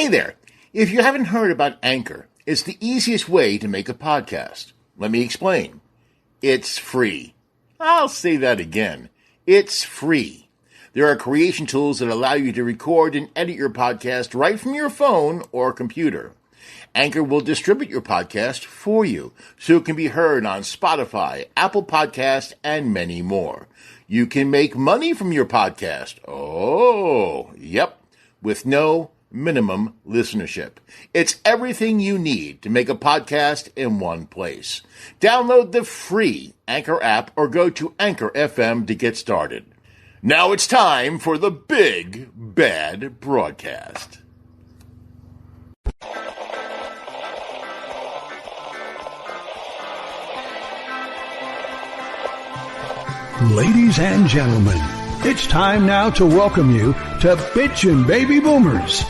Hey there! If you haven't heard about Anchor, it's the easiest way to make a podcast. Let me explain. It's free. I'll say that again. It's free. There are creation tools that allow you to record and edit your podcast right from your phone or computer. Anchor will distribute your podcast for you, so it can be heard on Spotify, Apple Podcasts, and many more. You can make money from your podcast. Oh, yep, with no minimum listenership. It's everything you need to make a podcast in one place. Download the free Anchor app or go to Anchor FM to get started. Now it's time for the Big Bad Broadcast. Ladies and gentlemen, it's time now to welcome you to Bitchin Baby Boomers.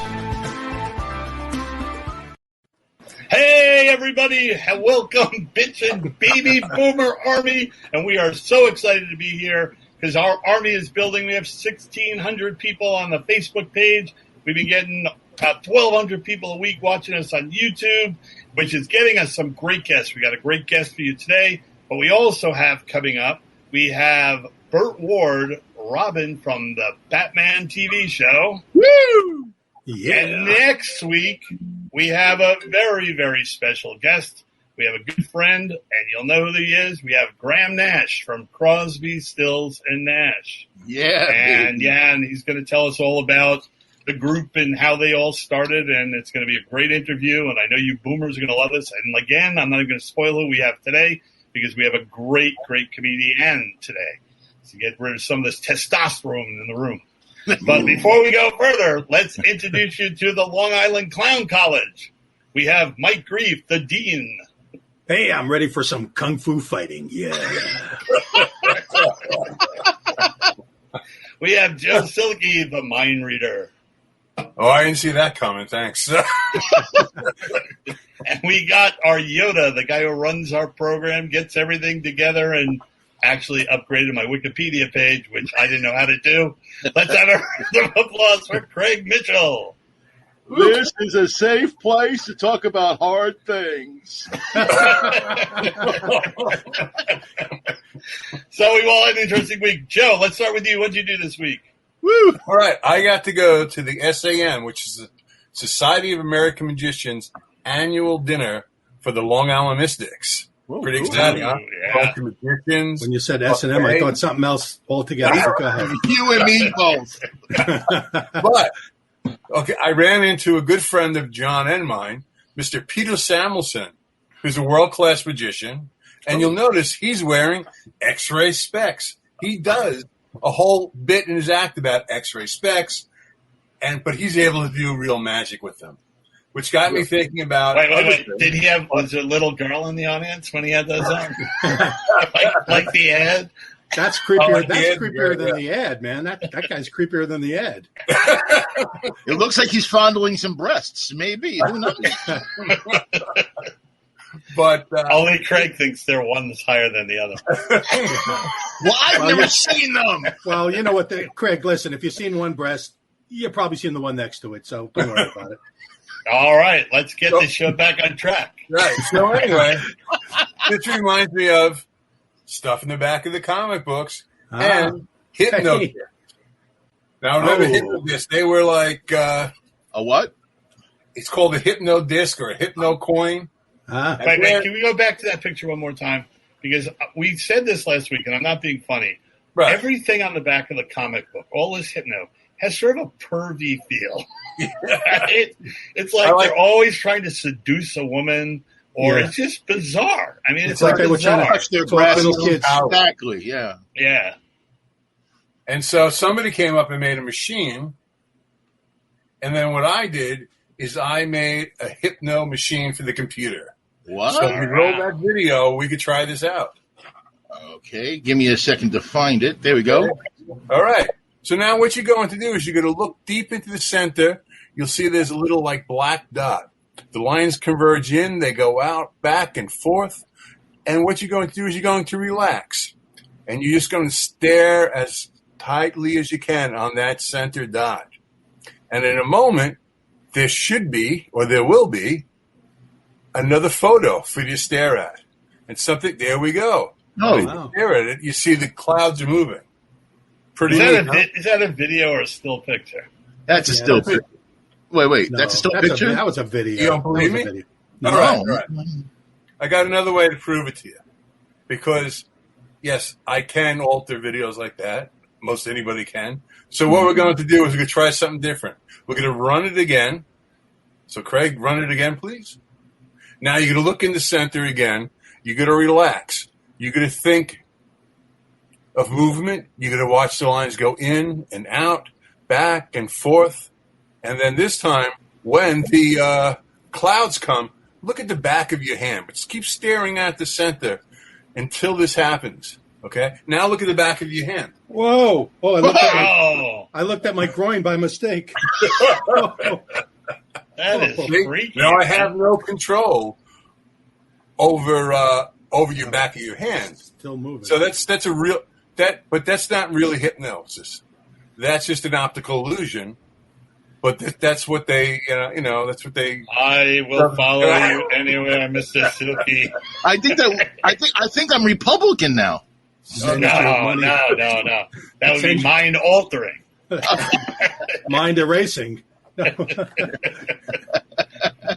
Hey everybody, welcome Bitchin Baby Boomer Army, and we are so excited to be here because our army is building. We have 1,600 people on the Facebook page. We've been getting about 1,200 people a week watching us on YouTube, which is getting us some great guests. We got a great guest for you today, but we also have coming up, we have Burt Ward, Robin from the Batman TV show. Woo! Yeah. And next week, we have a very, very special guest. We have a good friend, and you'll know who he is. We have Graham Nash from Crosby, Stills, and Nash. Yeah. And he's going to tell us all about the group and how they all started, and it's going to be a great interview, and I know you boomers are going to love this. And again, I'm not even going to spoil who we have today because we have a great, great comedian today to get rid of some of this testosterone in the room. But before we go further, let's introduce you to the Long Island Clown College. We have Mike Grief, the dean. Hey, I'm ready for some kung fu fighting. Yeah. We have Joe Silkie, the mind reader. Oh, I didn't see that coming. Thanks. And we got our Yoda, the guy who runs our program, gets everything together, and actually upgraded my Wikipedia page, which I didn't know how to do. Let's have a round of applause for Craig Mitchell. This is a safe place to talk about hard things. So we've all had an interesting week. Joe, let's start with you. What did you do this week? Woo! All right, I got to go to the SAM, which is the Society of American Magicians annual dinner for the Long Island Mystics. Whoa, pretty cool. exciting, huh? Yeah. Bunch of magicians. When you said S&M, I thought something else altogether. So go ahead. You and me both. But, okay, I ran into a good friend of John and mine, Mr. Peter Samuelson, who's a world-class magician. And you'll notice he's wearing X-ray specs. He does a whole bit in his act about X-ray specs, but he's able to do real magic with them, which got me thinking about. Wait. Was there a little girl in the audience when he had those on? like the ad? That's creepier. Like That's creepier than the ad, man. That guy's creepier than the ad. It looks like he's fondling some breasts. Maybe. Who knows? But only Craig thinks they're one that's higher than the other. Well, I've never seen them. Well, you know what, Craig, listen, if you've seen one breast, you've probably seen the one next to it, so don't worry about it. All right, let's get this show back on track. right. So anyway, this reminds me of stuff in the back of the comic books and Hypno. Hey. Now remember Hypno Disc? They were like A what? it's called a Hypno Disc or a Hypno Coin. Wait, can we go back to that picture one more time? Because we said this last week, and I'm not being funny. Right. Everything on the back of the comic book, all this Hypno, has sort of a pervy feel. It's like they're always trying to seduce a woman, or it's just bizarre. I mean, it's like they were trying to Touch their breasts. Exactly, yeah. Yeah. And so somebody came up and made a machine, and then what I did is I made a Hypno machine for the computer. What? So if you roll that video, we could try this out. Okay, give me a second to find it. There we go. All right. So now what you're going to do is you're going to look deep into the center. You'll see there's a little like black dot. The lines converge in. They go out, back, and forth. And what you're going to do is you're going to relax. And you're just going to stare as tightly as you can on that center dot. And in a moment, there should be, or there will be, another photo for you to stare at. And something, there we go. Oh, When you stare at it, you see the clouds are moving. Pretty neat, huh? Is that a video or a still picture? that's a still picture. Wait, No, that's a still picture? that was a video. You don't believe That was a me? video. All right. I got another way to prove it to you. Because, yes, I can alter videos like that. Most anybody can. So what we're going to do is we're going to try something different. We're going to run it again. So, Craig, run it again, please. Now you're going to look in the center again. You're going to relax. You're going to think of movement. You're going to watch the lines go in and out, back and forth. And then this time, when the clouds come, look at the back of your hand. But just keep staring at the center until this happens. Okay? Now look at the back of your hand. Whoa! Oh, Oh, I looked at my groin by mistake. that is freaky. Now I have no control over your back of your hand. Still moving. So that's a real but that's not really hypnosis. That's just an optical illusion. But that's what they that's what they. I will follow you anywhere, Mr. Silkie. I think I'm Republican now. No. That would be mind altering. Mind erasing.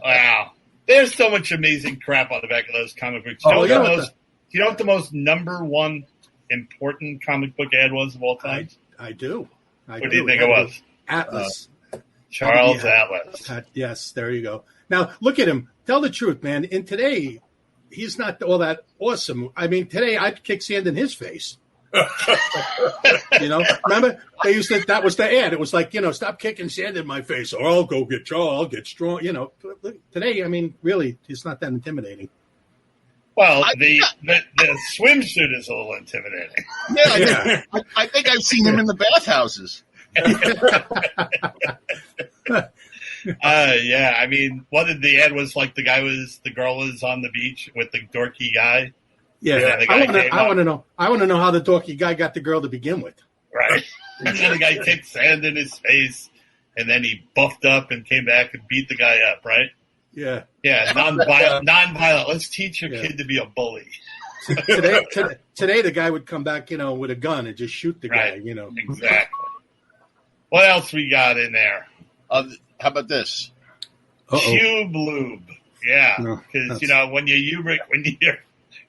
Wow. There's so much amazing crap on the back of those comic books. Oh, Do you know what the most number one important comic book ad was of all time? I do. What do you think it was? Atlas. Charles Atlas. Yes, there you go. Now, look at him. Tell the truth, man. In today, he's not all that awesome. I mean, today I'd kick sand in his face. Remember they used to. That was the ad. It was like, stop kicking sand in my face, or I'll go get Joe. I'll get strong. Today, I mean, really, it's not that intimidating. Well, the swimsuit is a little intimidating. Yeah. I think I've seen him in the bathhouses. Yeah. I mean, what did the ad was like? The girl was on the beach with the dorky guy. Yeah, I want to know. I want to know how the dorky guy got the girl to begin with. Right. And then the guy kicked sand in his face, and then he buffed up and came back and beat the guy up. Right. Yeah. Yeah. Non-violent. Let's teach your kid to be a bully. Today, the guy would come back, with a gun and just shoot the guy. Exactly. What else we got in there? How about this? Cube lube. Yeah, because when your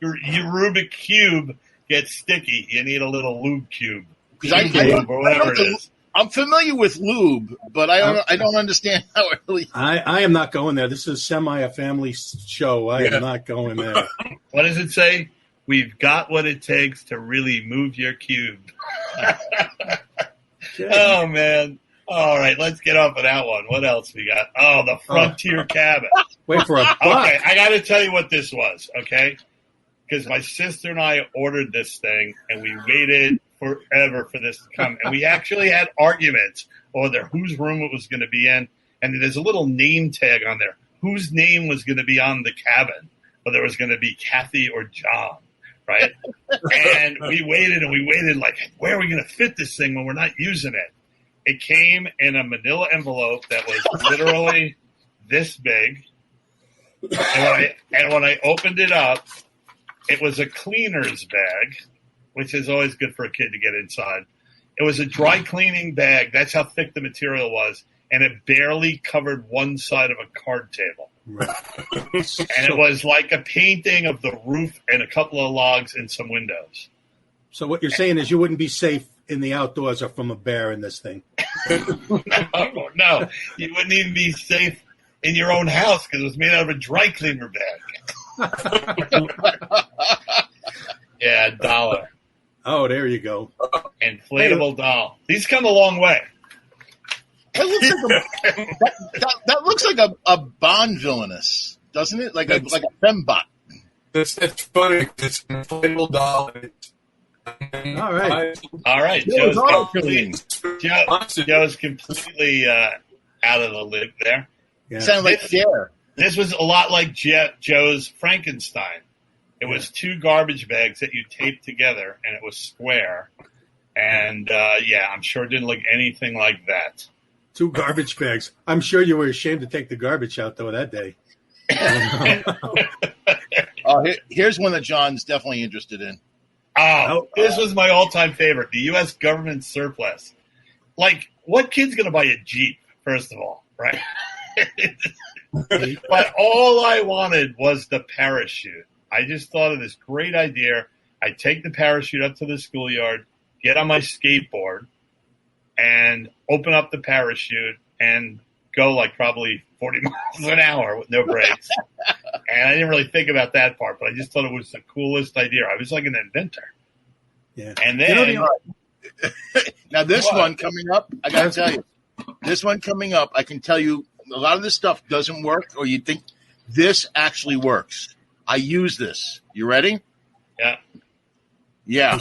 Rubik cube gets sticky, you need a little lube cube. Or whatever it is. I'm familiar with lube, but I don't understand how it really. I am not going there. This is a family show. I am not going there. What does it say? We've got what it takes to really move your cube. Oh, man. All right, let's get off of that one. What else we got? Oh, the Frontier Cabin. Wait for a buck. Okay, I got to tell you what this was, okay? Because my sister and I ordered this thing, and we waited forever for this to come. And we actually had arguments over whose room it was going to be in. And there's a little name tag on there. Whose name was going to be on the cabin? Whether it was going to be Kathy or John, right? And we waited, like, where are we going to fit this thing when we're not using it? It came in a manila envelope that was literally this big. And when I opened it up, it was a cleaner's bag, which is always good for a kid to get inside. It was a dry cleaning bag. That's how thick the material was. And it barely covered one side of a card table. Right. And it was like a painting of the roof and a couple of logs and some windows. So what you're saying is you wouldn't be safe in the outdoors or from a bear in this thing. No. You wouldn't even be safe in your own house because it was made out of a dry cleaner bag. Yeah, $1. Oh, there you go. Inflatable doll. These come a long way. That looks like a Bond villainous, doesn't it? Like a fembot. That's funny. It's an inflatable doll. All right. Joe's completely out of the loop there. Yeah. Sounds like Cher. This was a lot like Joe's Frankenstein. It was two garbage bags that you taped together, and it was square. And, I'm sure it didn't look anything like that. 2 garbage bags. I'm sure you were ashamed to take the garbage out, though, that day. Here's one that John's definitely interested in. This was my all-time favorite, the U.S. government surplus. Like, what kid's going to buy a Jeep, first of all, right? But all I wanted was the parachute. I just thought of this great idea. I take the parachute up to the schoolyard, get on my skateboard, and open up the parachute and go like probably 40 miles an hour with no brakes. And I didn't really think about that part, but I just thought it was the coolest idea. I was like an inventor. Yeah. And then now this one coming up, I got to tell you, this one coming up, I can tell you a lot of this stuff doesn't work, or you think this actually works. I use this. You ready? Yeah. Yeah.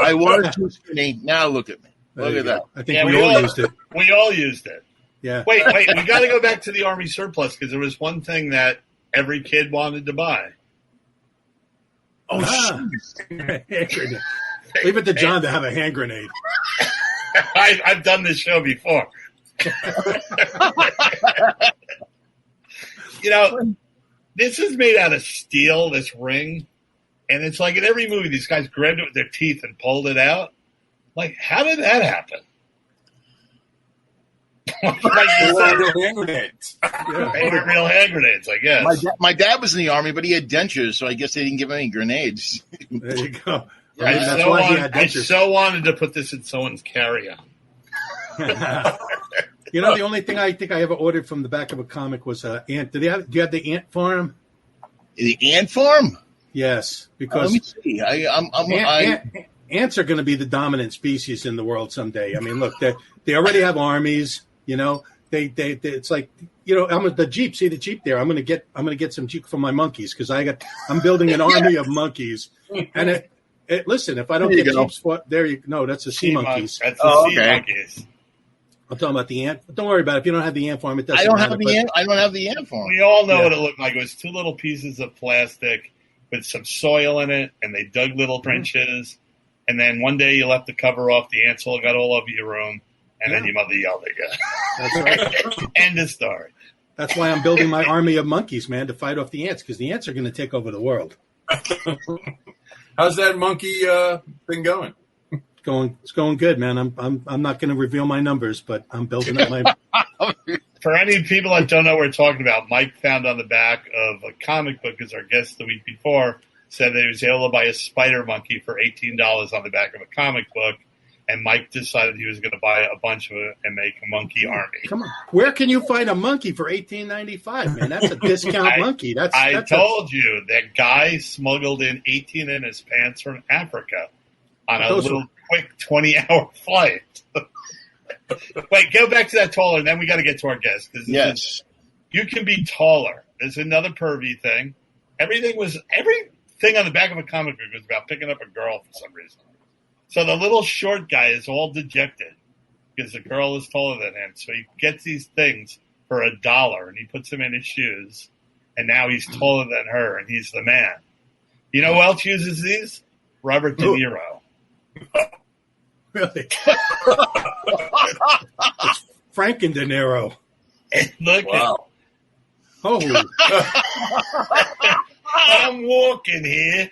I was too skinny. Now look at me. Look at that. I think we all used it. We all used it. Yeah. Wait. We got to go back to the Army surplus because there was one thing that every kid wanted to buy. Hand grenade. Leave it to John to have a hand grenade. I've done this show before. This is made out of steel, this ring. And it's like in every movie, these guys grabbed it with their teeth and pulled it out. Like, how did that happen? They were hand grenades. They were real hand grenades, I guess. My dad was in the Army, but he had dentures, so I guess they didn't give him any grenades. There you go. Yeah, I so wanted to put this in someone's carry-on. The only thing I think I ever ordered from the back of a comic was ant. Do you have the ant farm? The ant farm? Yes, because let me see. Ants are going to be the dominant species in the world someday. I mean, look, they already have armies. It's like I'm the Jeep. See the Jeep there? I'm going to get some Jeep for my monkeys because I'm building an army of monkeys. And listen, if I don't get Jeeps, that's the sea monkeys. That's the sea monkeys. I'm talking about the ant. Don't worry about it. If you don't have the ant farm, it doesn't I don't matter. have the ant farm. We all know what it looked like. It was 2 little pieces of plastic with some soil in it, and they dug little trenches. And then one day you left the cover off, the ants all got all over your room, and then your mother yelled at you. That's right. End of story. That's why I'm building my army of monkeys, man, to fight off the ants, because the ants are going to take over the world. How's that monkey thing going? It's going good, man. I'm not going to reveal my numbers, but I'm building up my. For any people that don't know what we're talking about, Mike found on the back of a comic book, as our guest the week before said that he was able to buy a spider monkey for $18 on the back of a comic book, and Mike decided he was going to buy a bunch of it and make a monkey army. Come on, where can you find a monkey for $18.95, man? That's a discount monkey. I told you that guy smuggled in 18 in his pants from Africa on a little quick 20-hour flight. Wait, go back to that taller, and then we got to get to our guest. Yes. You can be taller. There's another pervy thing. Everything on the back of a comic book was about picking up a girl for some reason. So the little short guy is all dejected because the girl is taller than him. So he gets these things for $1, and he puts them in his shoes, and now he's taller than her, and he's the man. You know who else uses these? Robert De Niro. Really? Franken De Niro. Look wow. Oh. I'm walking here.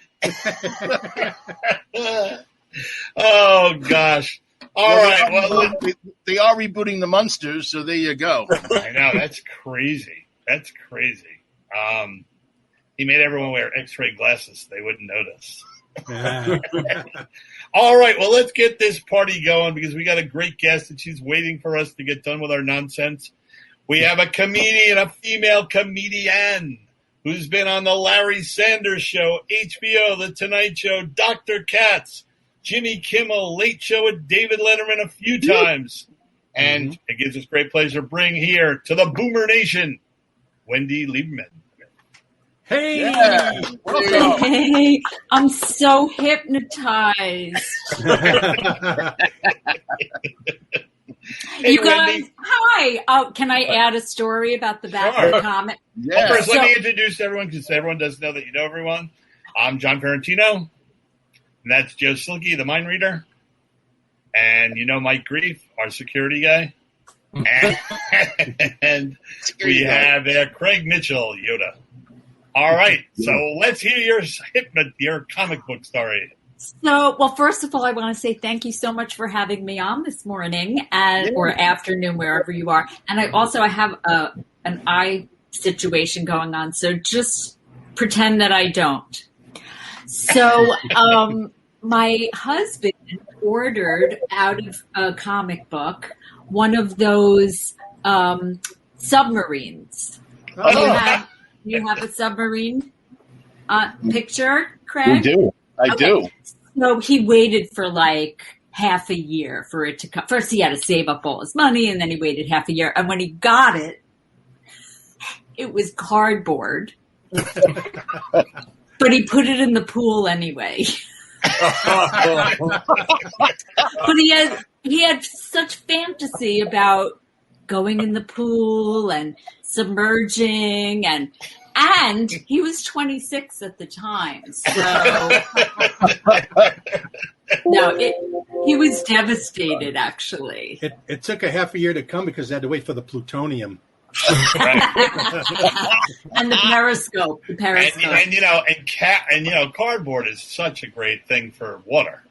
Oh, gosh. All right. Well, they are rebooting the Munsters, so there you go. I know. That's crazy. He made everyone wear X-ray glasses so they wouldn't notice. All right, well, let's get this party going because we got a great guest and she's waiting for us to get done with our nonsense. We have a comedian, a female comedian, who's been on the Larry Sanders Show, HBO, The Tonight Show, Dr. Katz, Jimmy Kimmel, Late Show with David Letterman a few times. And it gives us great pleasure to bring here to the Boomer Nation, Wendy Liebman. Hey, yeah. Hey, I'm so hypnotized. Hey, you guys, Wendy. hi. Oh, can I add a story about the back of the comic? Well, first, let me introduce everyone because everyone doesn't know that you know everyone. I'm John Ferrantino, and that's Joe Silkie, the mind reader. And you know Mike Grief, our security guy. And we have Craig Mitchell, Yoda. All right, so let's hear your comic book story. So, well, first of all, I want to say thank you so much for having me on this morning or afternoon, wherever you are. And I have an eye situation going on, so just pretend that I don't. So, my husband ordered out of a comic book one of those submarines. Oh. You have a submarine picture, Craig? We do. I do. So he waited for like half a year for it to come. First, he had to save up all his money, and then he waited half a year. And when he got it, it was cardboard. But he put it in the pool anyway. But he had such fantasy about going in the pool and submerging and he was 26 at the time. So no, he was devastated actually. It took a half a year to come because they had to wait for the plutonium. And the periscope. And cardboard is such a great thing for water.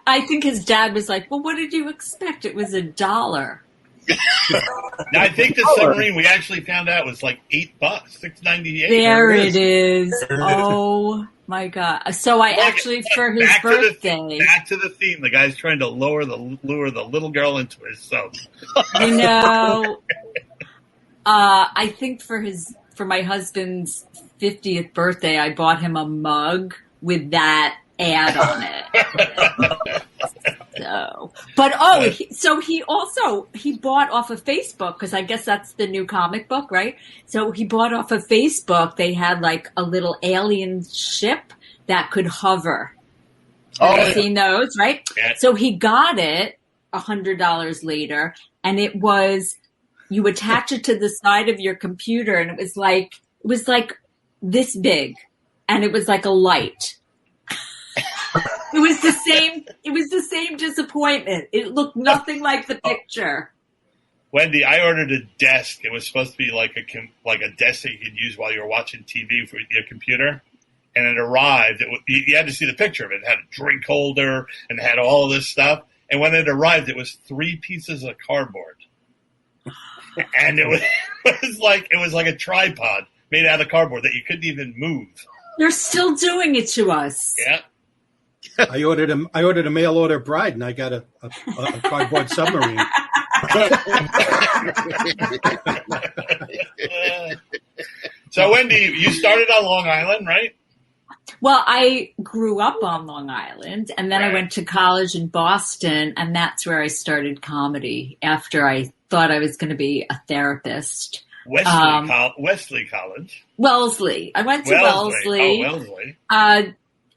I think his dad was like, well, what did you expect? It was $1. Now, I think the submarine we actually found out was like $8, $6.98. There it is. Oh my God! So I actually for his birthday. Back to the theme. The guy's trying to lure the little girl into his soap. I think for my husband's 50th birthday, I bought him a mug with that ad on it. He bought off of Facebook because I guess that's the new comic book, right? So he bought off of Facebook. They had like a little alien ship that could hover. Have you seen those, right? Yeah. So he got it $100 later, and it was you attach it to the side of your computer, and it was like this big, and it was like a light. It was the same disappointment. It looked nothing like the picture. Wendy, I ordered a desk. It was supposed to be like a desk that you could use while you were watching TV for your computer. And it arrived. You had to see the picture of it. It had a drink holder and it had all this stuff. And when it arrived, it was 3 pieces of cardboard. And it was like a tripod made out of cardboard that you couldn't even move. They're still doing it to us. Yeah. I ordered a mail order bride, and I got a cardboard submarine. So, Wendy, you started on Long Island, right? Well, I grew up on Long Island, and then I went to college in Boston, and that's where I started comedy after I thought I was going to be a therapist. Wesley College. Wellesley. I went to Wellesley. Oh, Wellesley.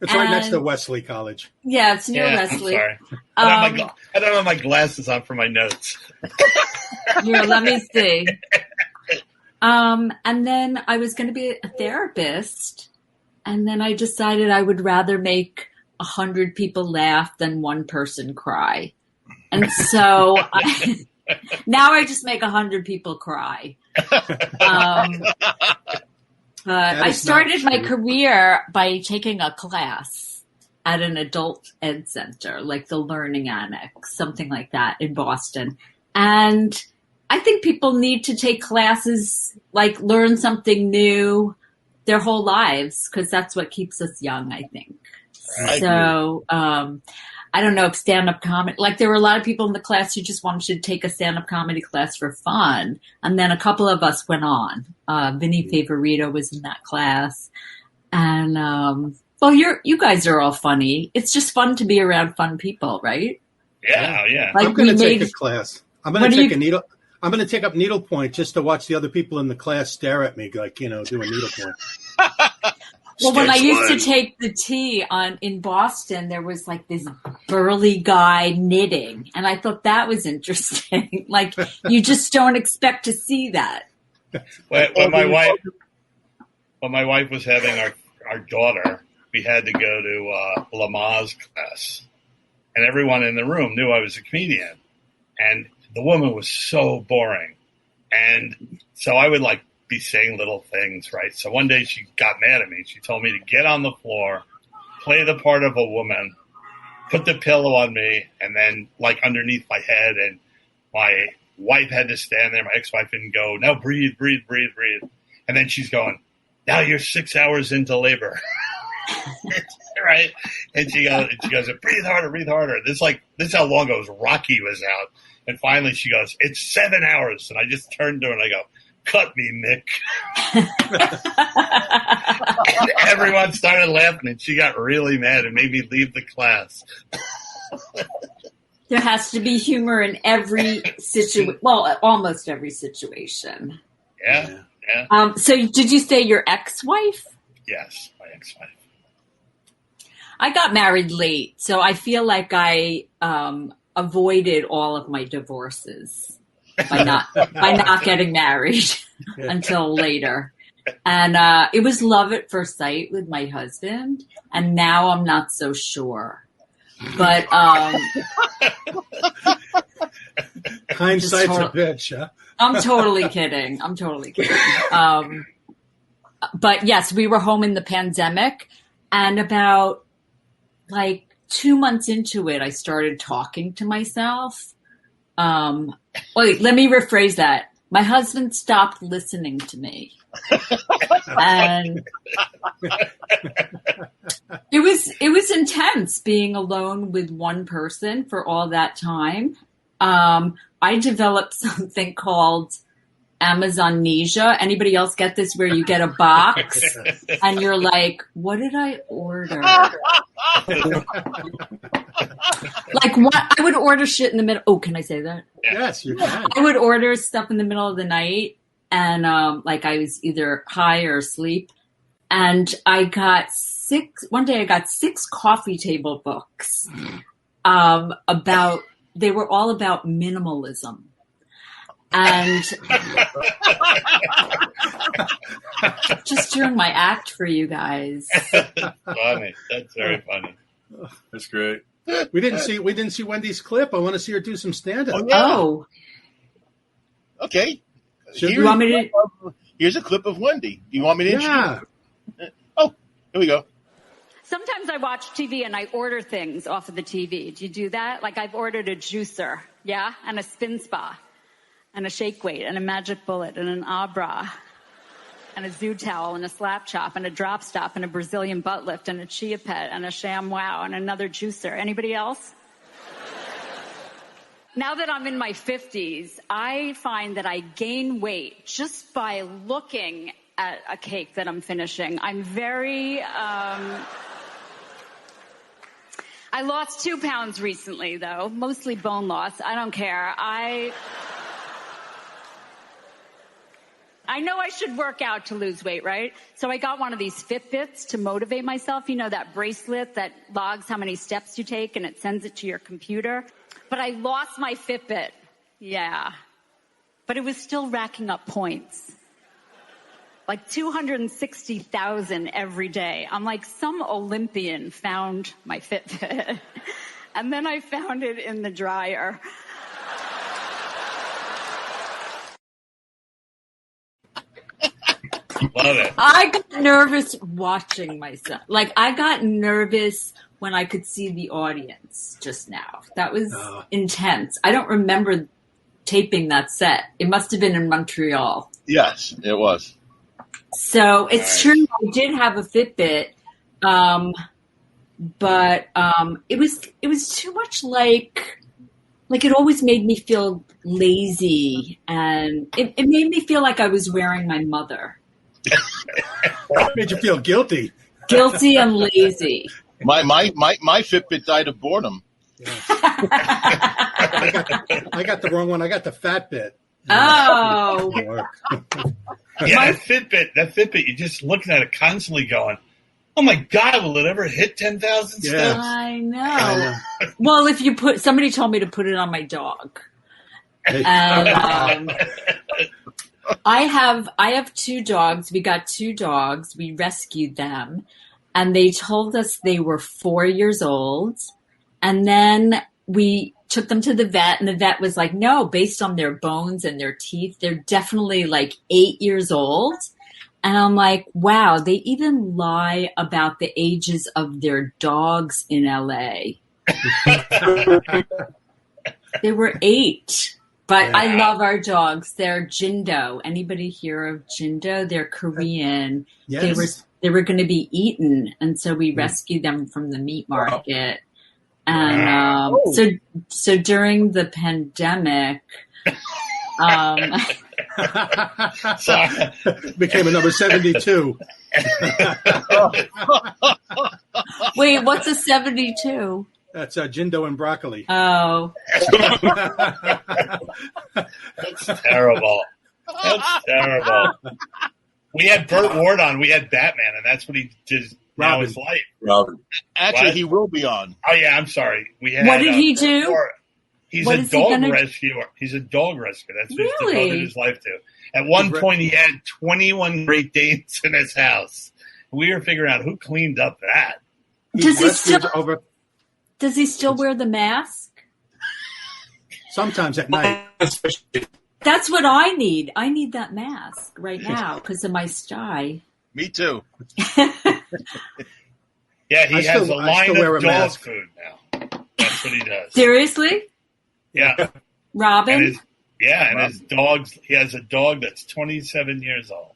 It's right next to Wesley College. Yeah, it's near Wesley. I'm sorry. I don't have my glasses on for my notes. Here, let me see. And then I was going to be a therapist, and then I decided I would rather make 100 people laugh than one person cry. And so now I just make 100 people cry. I started my career by taking a class at an adult ed center, like the Learning Annex, something like that in Boston. And I think people need to take classes, like learn something new their whole lives, because that's what keeps us young, I think. So I don't know if stand-up comedy, like there were a lot of people in the class who just wanted to take a stand-up comedy class for fun. And then a couple of us went on. Vinny Favorito was in that class. And, well, you guys are all funny. It's just fun to be around fun people, right? Yeah, yeah. Like I'm going to take a class. I'm going to take up needlepoint just to watch the other people in the class stare at me, like, doing needlepoint. Well, when I used to take the tea in Boston, there was like this burly guy knitting, and I thought that was interesting. Like, you just don't expect to see that. When my wife was having our daughter, we had to go to Lamaze class, and everyone in the room knew I was a comedian. And the woman was so boring. And so I would like be saying little things, right? So one day she got mad at me. She told me to get on the floor, play the part of a woman, put the pillow on me, and then like underneath my head. And my wife had to stand there. My ex-wife didn't go, now breathe, breathe, breathe, breathe. And then she's going, now you're 6 hours into labor. Right? And she goes, breathe harder, breathe harder. This is how long ago Rocky was out. And finally she goes, it's 7 hours. And I just turned to her and I go, cut me, Nick. And everyone started laughing and she got really mad and made me leave the class. There has to be humor in every situation. Well, almost every situation. Yeah. So did you say your ex-wife? Yes, my ex-wife. I got married late, so I feel like I avoided all of my divorces by not getting married until later. And it was love at first sight with my husband, and now I'm not so sure. But hindsight's a bitch, huh? I'm totally kidding. But yes, we were home in the pandemic, and about like 2 months into it, I started talking to myself. Wait, let me rephrase that. My husband stopped listening to me. And it was intense being alone with one person for all that time. I developed something called Amazonnesia. Anybody else get this, where you get a box and you're like, what did I order? Like what? I would order shit in the middle. Oh, can I say that? Yes, you can. I would order stuff in the middle of the night, and like I was either high or asleep. And one day I got 6 coffee table books they were all about minimalism. And just doing my act for you guys. Funny. That's very funny. That's great. We didn't see Wendy's clip. I want to see her do some stand-up. Oh. Okay. Here's a clip of Wendy. Do you want me to introduce her? Oh, here we go. Sometimes I watch TV and I order things off of the TV. Do you do that? Like I've ordered a juicer, yeah, and a spin spa, and a shake weight, and a magic bullet, and an Abra, and a zoo towel, and a slap chop, and a drop stop, and a Brazilian butt lift, and a chia pet, and a sham wow, and another juicer. Anybody else? Now that I'm in my 50s, I find that I gain weight just by looking at a cake that I'm finishing. I'm very... I lost 2 pounds recently, though, mostly bone loss. I don't care. I know I should work out to lose weight, right? So I got one of these Fitbits to motivate myself. You know, that bracelet that logs how many steps you take and it sends it to your computer. But I lost my Fitbit. Yeah. But it was still racking up points. Like 260,000 every day. I'm like, some Olympian found my Fitbit. And then I found it in the dryer. Love it. I got nervous watching myself. Like, I got nervous when I could see the audience just now. That was intense. I don't remember taping that set. It must have been in Montreal. Yes, it was. So it's true. I did have a Fitbit, but it was too much like it always made me feel lazy, and it made me feel like I was wearing my mother. Made you feel guilty. Guilty and lazy. My Fitbit died of boredom. Yeah. I got the wrong one. I got the fat bit. Oh. Yeah, that Fitbit, you're just looking at it constantly going, oh my God, will it ever hit 10,000 steps? Yeah. I know. Well, if you somebody told me to put it on my dog. And I have 2 dogs. We got 2 dogs. We rescued them, and they told us they were 4 years old, And then we took them to the vet, and the vet was like, no, based on their bones and their teeth, they're definitely like 8 years old. And I'm like, wow, they even lie about the ages of their dogs in LA. They were 8. But I love our dogs. They're Jindo. Anybody hear of Jindo? They're Korean. Yes. They were going to be eaten, and so we rescued them from the meat market. And so during the pandemic, became a number 72. Wait, what's a 72? That's Jindo and broccoli. Oh. That's terrible. That's terrible. We had Burt Ward on. We had Batman, and that's what he did now his life. Robin. Actually, What? he will be on. Oh, yeah, I'm sorry. We had, What did he Burt do? Ward. He's What a is he dog gonna- rescuer. He's a dog rescuer. That's what he's Really? devoted his life to. At one point, he had 21 Great Danes in his house. We were figuring out who cleaned up that. Does he still wear the mask? Sometimes at night. That's what I need. I need that mask right now because of my sty. Me too. Yeah, he has a line wear of a dog mask. food now. That's what he does. Seriously? Yeah. Robin? And his dogs, he has a dog that's 27 years old.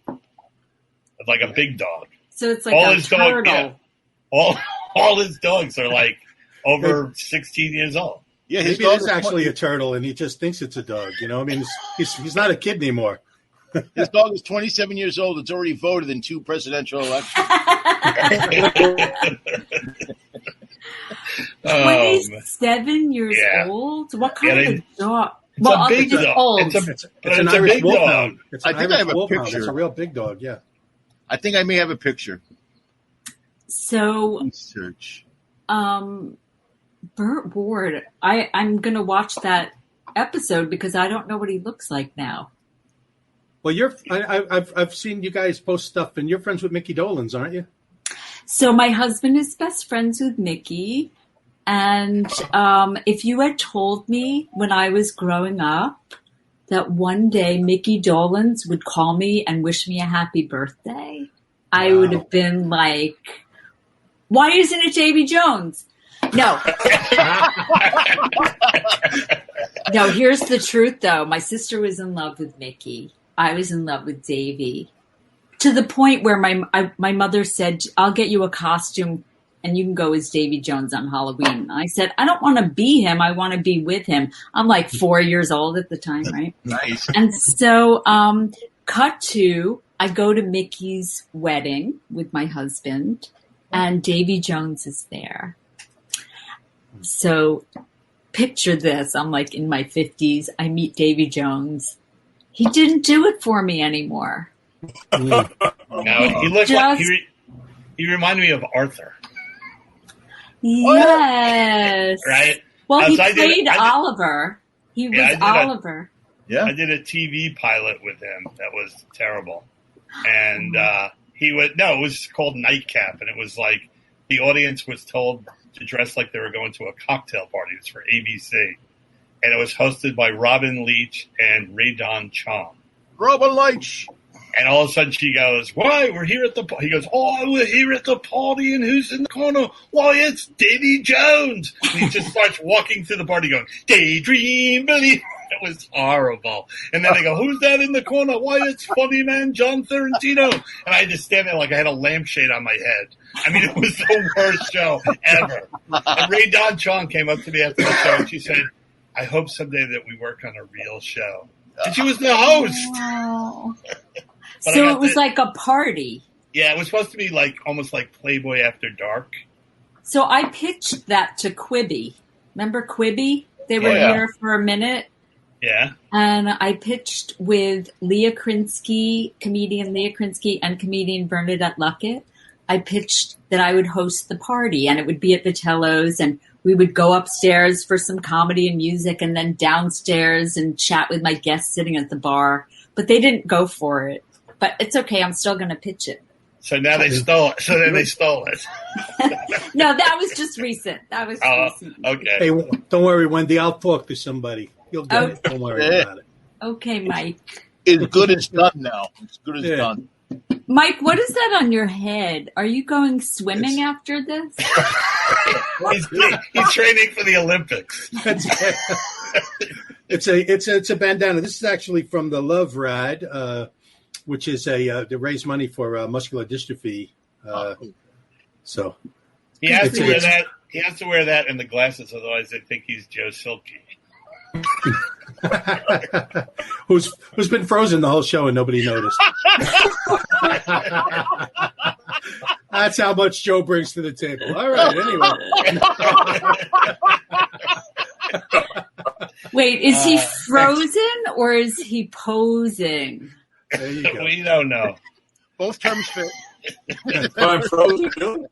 Like a big dog. So it's like a turtle. All his dogs are like over 16 years old. Yeah, Maybe it is actually a turtle, and he just thinks it's a dog. You know, I mean, he's not a kid anymore. His dog is 27 years old. It's already voted in 2 presidential elections. 27 years old? What kind of a dog? It's a big dog. Old. It's an Irish wolfhound. It's an I think I Irish have a wolfhound. picture. It's a real big dog, yeah. I think I may have a picture. So, Search. Burt Ward, I'm going to watch that episode because I don't know what he looks like now. Well, I've seen you guys post stuff, and you're friends with Mickey Dolenz, aren't you? So my husband is best friends with Mickey. And if you had told me when I was growing up that one day Mickey Dolenz would call me and wish me a happy birthday, I would have been like, why isn't it Davy Jones? No. No, here's the truth, though. My sister was in love with Mickey. I was in love with Davy. To the point where my mother said, I'll get you a costume and you can go as Davy Jones on Halloween. I said, I don't want to be him. I want to be with him. I'm like 4 years old at the time, right? Nice. And so cut to, I go to Mickey's wedding with my husband, and Davy Jones is there. So picture this. I'm like in my 50s. I meet Davy Jones. He didn't do it for me anymore. No, he looked like he reminded me of Arthur. Yes. Right? Well, he played Oliver. He was Oliver. Yeah. I did a TV pilot with him that was terrible. And it was called Nightcap. And it was like the audience was told to dress like they were going to a cocktail party. It was for ABC. And it was hosted by Robin Leach and Ray Don Chong. Robin Leach. And all of a sudden she goes, why? We're here at the party. He goes, we're here at the party, and who's in the corner? Why, it's Davy Jones. And he just starts walking through the party going, daydream, believe. It was horrible. And then they go, who's that in the corner? Why, it's funny man, John Ferrantino. And I had to stand there like I had a lampshade on my head. I mean, it was the worst show ever. And Ray Don Chong came up to me after the show, and she said, I hope someday that we work on a real show. And she was the host. Wow. So it was like a party. Yeah, it was supposed to be like almost like Playboy After Dark. So I pitched that to Quibi. Remember Quibi? They were here for a minute. Yeah. And I pitched with comedian Leah Krinsky, and comedian Bernadette Luckett. I pitched that I would host the party, and it would be at Vitello's, and we would go upstairs for some comedy and music, and then downstairs and chat with my guests sitting at the bar. But they didn't go for it. But it's okay. I'm still going to pitch it. So now they stole it. So then they stole it. No, that was just recent. Recent. Okay. Hey, don't worry, Wendy. I'll talk to somebody. You'll get it. Don't worry about it. Okay, Mike. It's good as done now. It's good as done. Mike, what is that on your head? Are you going swimming after this? He's training for the Olympics. It's a bandana. This is actually from the Love Ride, which is to raise money for muscular dystrophy. So he has to wear that. He has to wear that and the glasses, otherwise they think he's Joe Silkie. who's been frozen the whole show and nobody noticed. That's how much Joe brings to the table. All right, anyway. Wait, is he frozen or is he posing? There you go. We don't know. Both terms fit. I'm frozen too.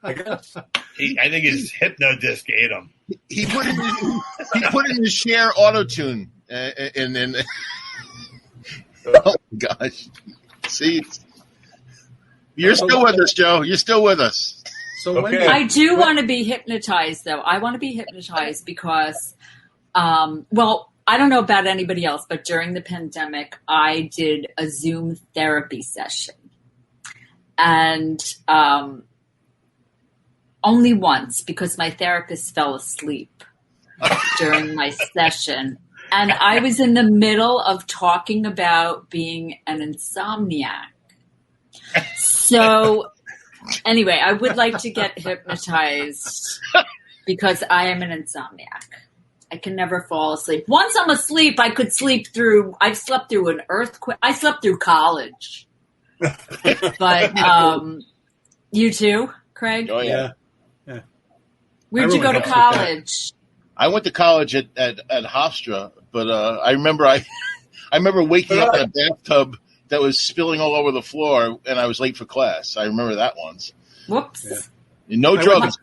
I think his hypnodisc ate him. He put in his share auto-tune, and then oh gosh, see, you're still with us, Joe. You're still with us. So Okay. I do want to be hypnotized, though. I want to be hypnotized because, well, I don't know about anybody else, but during the pandemic, I did a Zoom therapy session, and only once because my therapist fell asleep during my session. And I was in the middle of talking about being an insomniac. So anyway, I would like to get hypnotized because I am an insomniac. I can never fall asleep. Once I'm asleep, I could sleep through, I've slept through an earthquake. I slept through college. But you too, Craig? Oh yeah. Where'd you go to college? I went to college at Hofstra, but I remember waking up in a bathtub that was spilling all over the floor, and I was late for class. I remember that once. Whoops. Yeah. No drugs,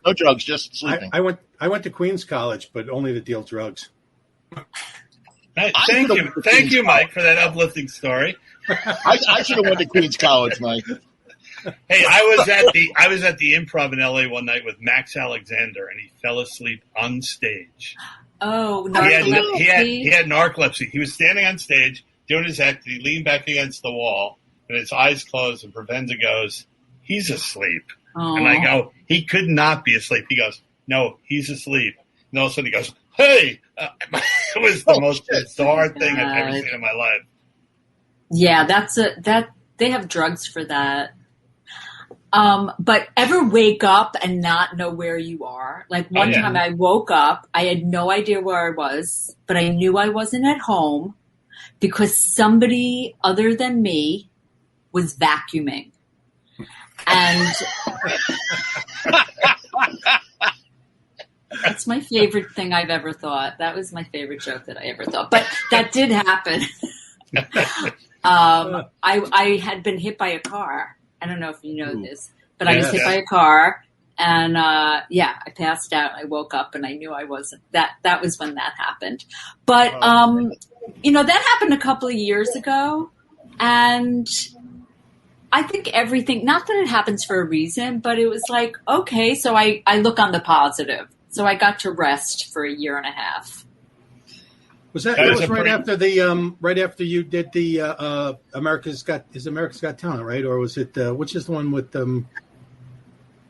just sleeping. I went to Queens College, but only to deal drugs. Thank you, Mike, for that uplifting story. I should have went to Queens College, Mike. Hey, I was at the Improv in LA one night with Max Alexander, and he fell asleep on stage. Oh, narcolepsy. He had narcolepsy. He was standing on stage doing his act. He leaned back against the wall, and his eyes closed. And Provenza goes, "He's asleep." Oh. And I go, "He could not be asleep." He goes, "No, he's asleep." And all of a sudden he goes, "Hey!" It was the most bizarre thing I've ever seen in my life. Yeah, they have drugs for that. But ever wake up and not know where you are? Like one time I woke up, I had no idea where I was, but I knew I wasn't at home because somebody other than me was vacuuming. And that's my favorite thing I've ever thought. That was my favorite joke that I ever thought. But that did happen. I had been hit by a car. I don't know if you know this, but I was hit by a car, and I passed out. I woke up, and I knew I wasn't. That was when that happened. But that happened a couple of years ago, and I think everything. Not that it happens for a reason, but it was like, okay, so I look on the positive. So I got to rest for a year and a half. Was that was right after you did the America's Got Talent, right? Or was it which is the one with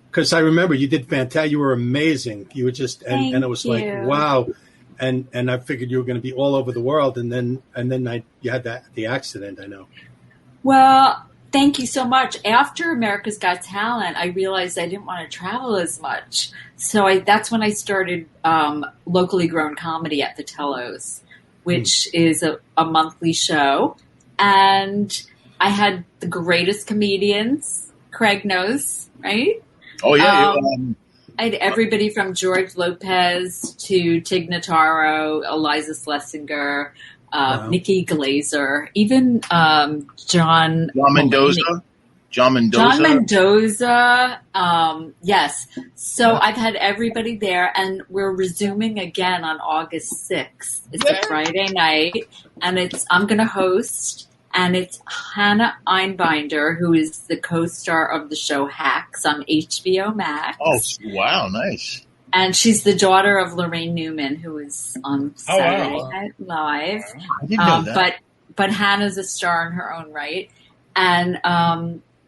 because I remember you did fantastic. You were amazing. You were just and it was like wow, and I figured you were going to be all over the world, and then you had the accident. I know. Well, thank you so much. After America's Got Talent, I realized I didn't want to travel as much, so that's when I started locally grown comedy at the Tellos, which is a monthly show. And I had the greatest comedians. Craig knows, right? Oh, yeah. I had everybody from George Lopez to Tig Notaro, Eliza Schlesinger, Nikki Glazer, even John Mendoza. John Mendoza. Yes. So I've had everybody there, and we're resuming again on August 6th. It's a Friday night, and I'm going to host, And it's Hannah Einbinder, who is the co-star of the show Hacks on HBO Max. Oh, wow, nice. And she's the daughter of Lorraine Newman, who is on Saturday Night Live. I didn't know that. But Hannah's a star in her own right. And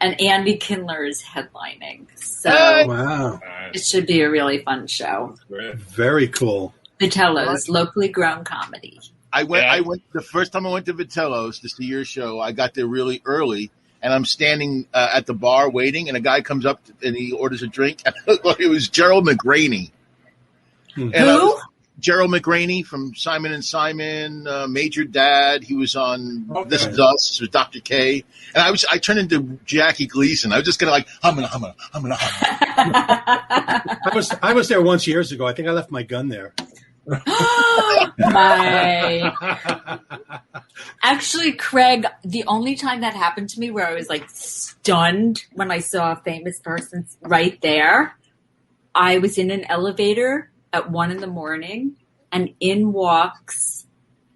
Andy Kindler is headlining. So Wow. it should be a really fun show. Very cool. Vitello's, locally grown comedy. I went the first time I went to Vitello's to see your show. I got there really early, and I'm standing at the bar waiting, and a guy comes up and he orders a drink. It was Gerald McRaney. Who? Gerald McRaney from Simon and Simon, Major Dad. He was on This Is Us with Dr. K. And I turned into Jackie Gleason. I was just gonna I'm gonna. I was there once years ago. I think I left my gun there. Actually, Craig, the only time that happened to me where I was like stunned when I saw a famous person right there, I was in an elevator at 1 a.m. and in walks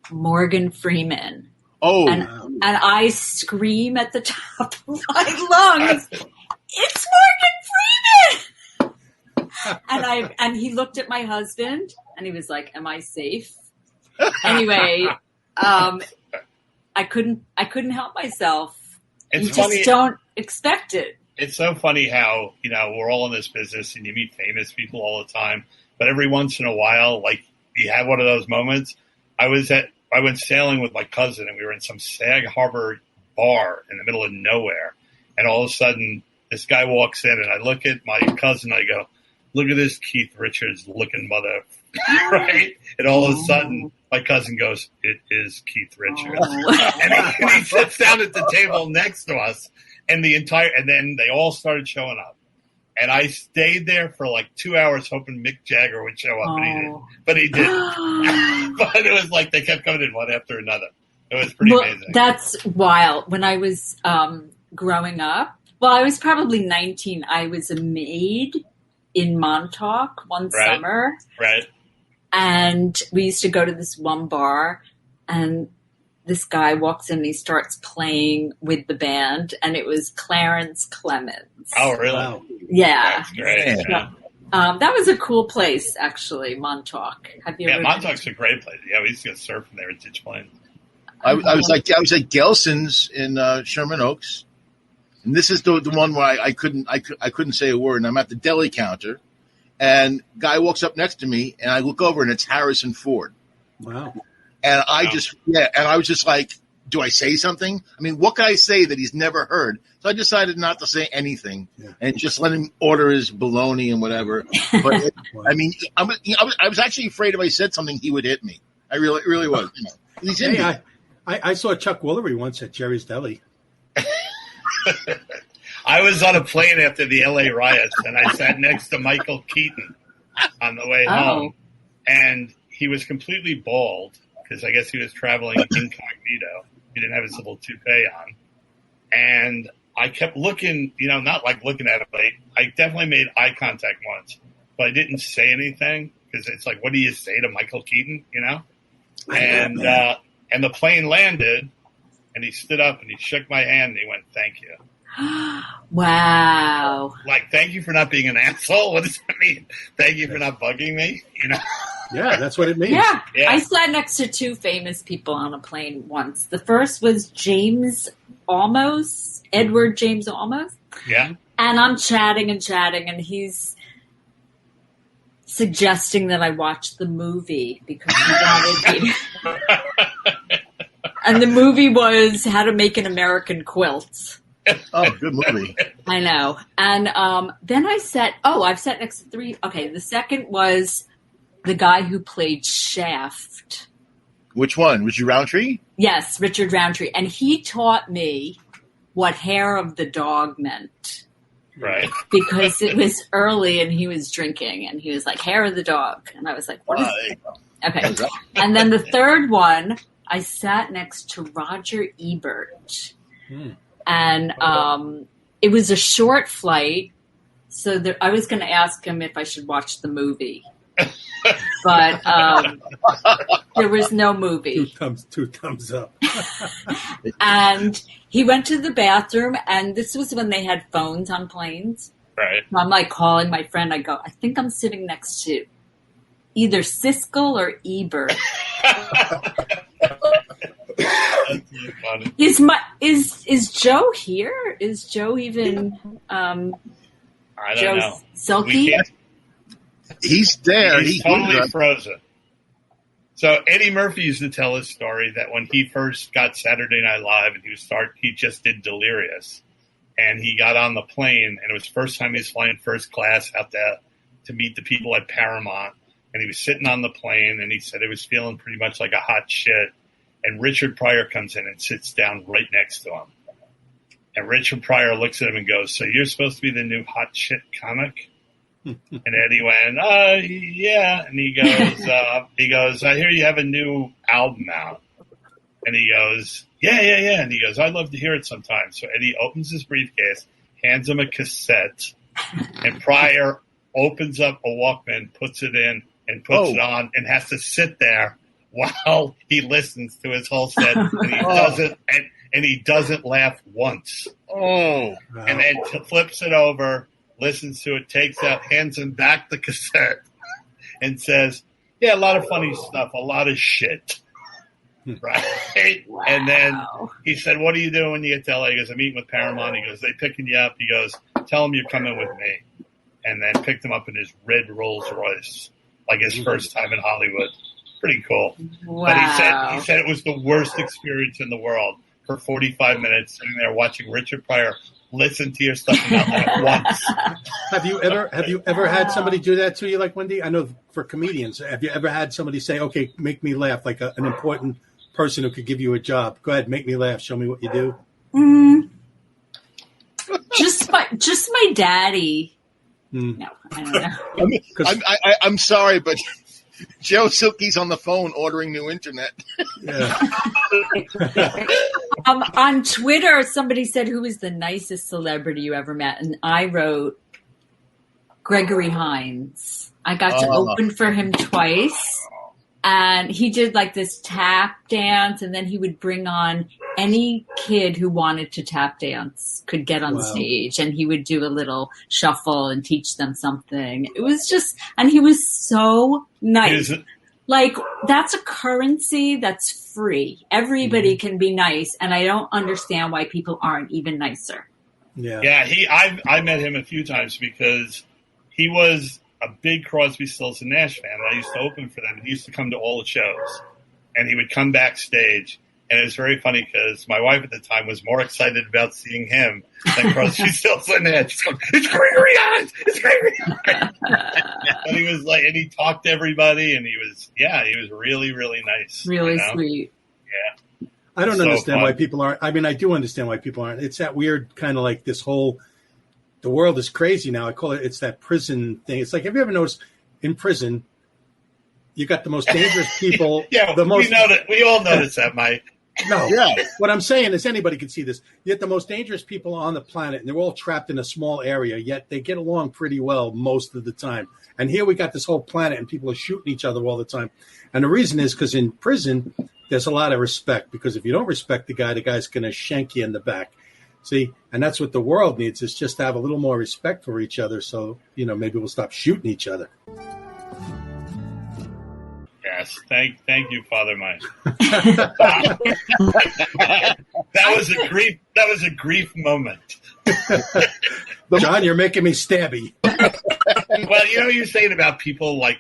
Morgan Freeman. Oh, and I scream at the top of my lungs, "It's Morgan Freeman!" And he looked at my husband and he was like, "Am I safe?" Anyway, I couldn't help myself. It's you funny. just don't expect it. It's so funny how, we're all in this business and you meet famous people all the time, but every once in a while, like, you have one of those moments. I went sailing with my cousin and we were in some Sag Harbor bar in the middle of nowhere. And all of a sudden this guy walks in and I look at my cousin and I go, "Look at this Keith Richards looking mother," right? And all of a sudden my cousin goes, "It is Keith Richards." And he sits down at the table next to us and then they all started showing up. And I stayed there for like 2 hours hoping Mick Jagger would show up, but he didn't. But it was like they kept coming in one after another. It was pretty amazing. That's wild. When I was growing up, I was probably 19. I was a maid in Montauk one summer. Right. And we used to go to this one bar, and this guy walks in and he starts playing with the band, and it was Clarence Clemens. Oh, really? Wow. Yeah. That's great. Yeah. That was a cool place, actually, Montauk. Have you ever Montauk's a great place. Yeah, we used to go surfing there at Ditch Plains. I was at Gelson's in Sherman Oaks, and this is the one where I couldn't say a word, and I'm at the deli counter, and guy walks up next to me, and I look over, and it's Harrison Ford. Wow. And I was just like, do I say something? I mean, what can I say that he's never heard? So I decided not to say anything and just let him order his bologna and whatever. But I was actually afraid if I said something, he would hit me. I really was. He's in me. I saw Chuck Woolery once at Jerry's Deli. I was on a plane after the LA riots, and I sat next to Michael Keaton on the way home, and he was completely bald because I guess he was traveling incognito. He didn't have his little toupee on, and I kept looking, not like looking at him, but I definitely made eye contact once, but I didn't say anything because it's like, what do you say to Michael Keaton, And the plane landed, and he stood up and he shook my hand and he went, "Thank you." Wow. Like, thank you for not being an asshole. What does that mean? Thank you for not bugging me, Yeah, that's what it means. Yeah. I sat next to two famous people on a plane once. The first was Edward James Olmos. Yeah. And I'm chatting, and he's suggesting that I watch the movie because he wanted me. And the movie was How to Make an American Quilt. Oh, good movie. I know. And then I've sat next to three. Okay, the second was the guy who played Shaft. Which one? Richard Roundtree? Yes, Richard Roundtree. And he taught me what hair of the dog meant. Right. Because it was early and he was drinking and he was like, hair of the dog. And I was like, what is it? Okay. And then the third one, I sat next to Roger Ebert. And it was a short flight. So I was going to ask him if I should watch the movie. but there was no movie. Two thumbs up. And he went to the bathroom, and this was when they had phones on planes. Right. So I'm like calling my friend. I go, I think I'm sitting next to either Siskel or Ebert. Is Joe here? Is Joe even I don't Joe know. Silkie? He's there. He's totally frozen. So Eddie Murphy used to tell his story that when he first got Saturday Night Live and he just did Delirious, and he got on the plane, and it was the first time he was flying first class out to meet the people at Paramount, and he was sitting on the plane, and he said he was feeling pretty much like a hot shit, and Richard Pryor comes in and sits down right next to him, and Richard Pryor looks at him and goes, "So you're supposed to be the new hot shit comic?" And Eddie went, yeah. And he goes, "I hear you have a new album out." And he goes, yeah. And he goes, "I'd love to hear it sometime." So Eddie opens his briefcase, hands him a cassette, and Pryor opens up a Walkman, puts it in, and puts it on, and has to sit there while he listens to his whole set. And he doesn't laugh once. Oh. And then flips it over, listens to it, takes out, hands him back the cassette, and says, "Yeah, a lot of funny stuff, a lot of shit." Right? Wow. And then he said, "What are you doing when you get to LA?" He goes, "I'm eating with Paramount." He goes, "They picking you up?" He goes, "Tell them you're coming with me." And then picked him up in his red Rolls Royce, like his first time in Hollywood. Pretty cool. Wow. But he said it was the worst experience in the world for 45 minutes sitting there watching Richard Pryor listen to your stuff and not laugh once. Have you ever had somebody do that to you, like Wendy? I know for comedians, have you ever had somebody say, "Okay, make me laugh," like an important person who could give you a job? Go ahead, make me laugh. Show me what you do. Just my daddy. No, I don't know. I'm sorry, but Joe Silkie's on the phone ordering new internet. Yeah. On Twitter, somebody said, "Who is the nicest celebrity you ever met?" And I wrote Gregory Hines. I got to open for him twice. And he did like this tap dance, and then he would bring on any kid who wanted to tap dance could get on stage, and he would do a little shuffle and teach them something. It was just, and he was so nice. Like, that's a currency that's free. Everybody can be nice, and I don't understand why people aren't even nicer. Yeah. I met him a few times because he was a big Crosby, Stills, and Nash fan. I used to open for them. He used to come to all the shows, and he would come backstage. And it was very funny because my wife at the time was more excited about seeing him than Crosby, Stills, and Nash. She's going, "It's Gregory Hines! It's Gregory Hines!" And he was like, and he talked to everybody, and he was really, really nice. Really sweet. Yeah. I don't understand why people aren't. I mean, I do understand why people aren't. It's that weird kind of like this whole. The world is crazy now. I call it. It's that prison thing. It's like, have you ever noticed in prison, you got the most dangerous people. Yeah, we all notice that, Mike. No, yeah. What I'm saying is anybody can see this. Yet the most dangerous people on the planet, and they're all trapped in a small area. Yet they get along pretty well most of the time. And here we got this whole planet, and people are shooting each other all the time. And the reason is because in prison, there's a lot of respect. Because if you don't respect the guy's going to shank you in the back. See, and that's what the world needs, is just to have a little more respect for each other. So, maybe we'll stop shooting each other. Yes, thank you, Father Mike. That was a grief moment. John, you're making me stabby. Well, you're saying about people like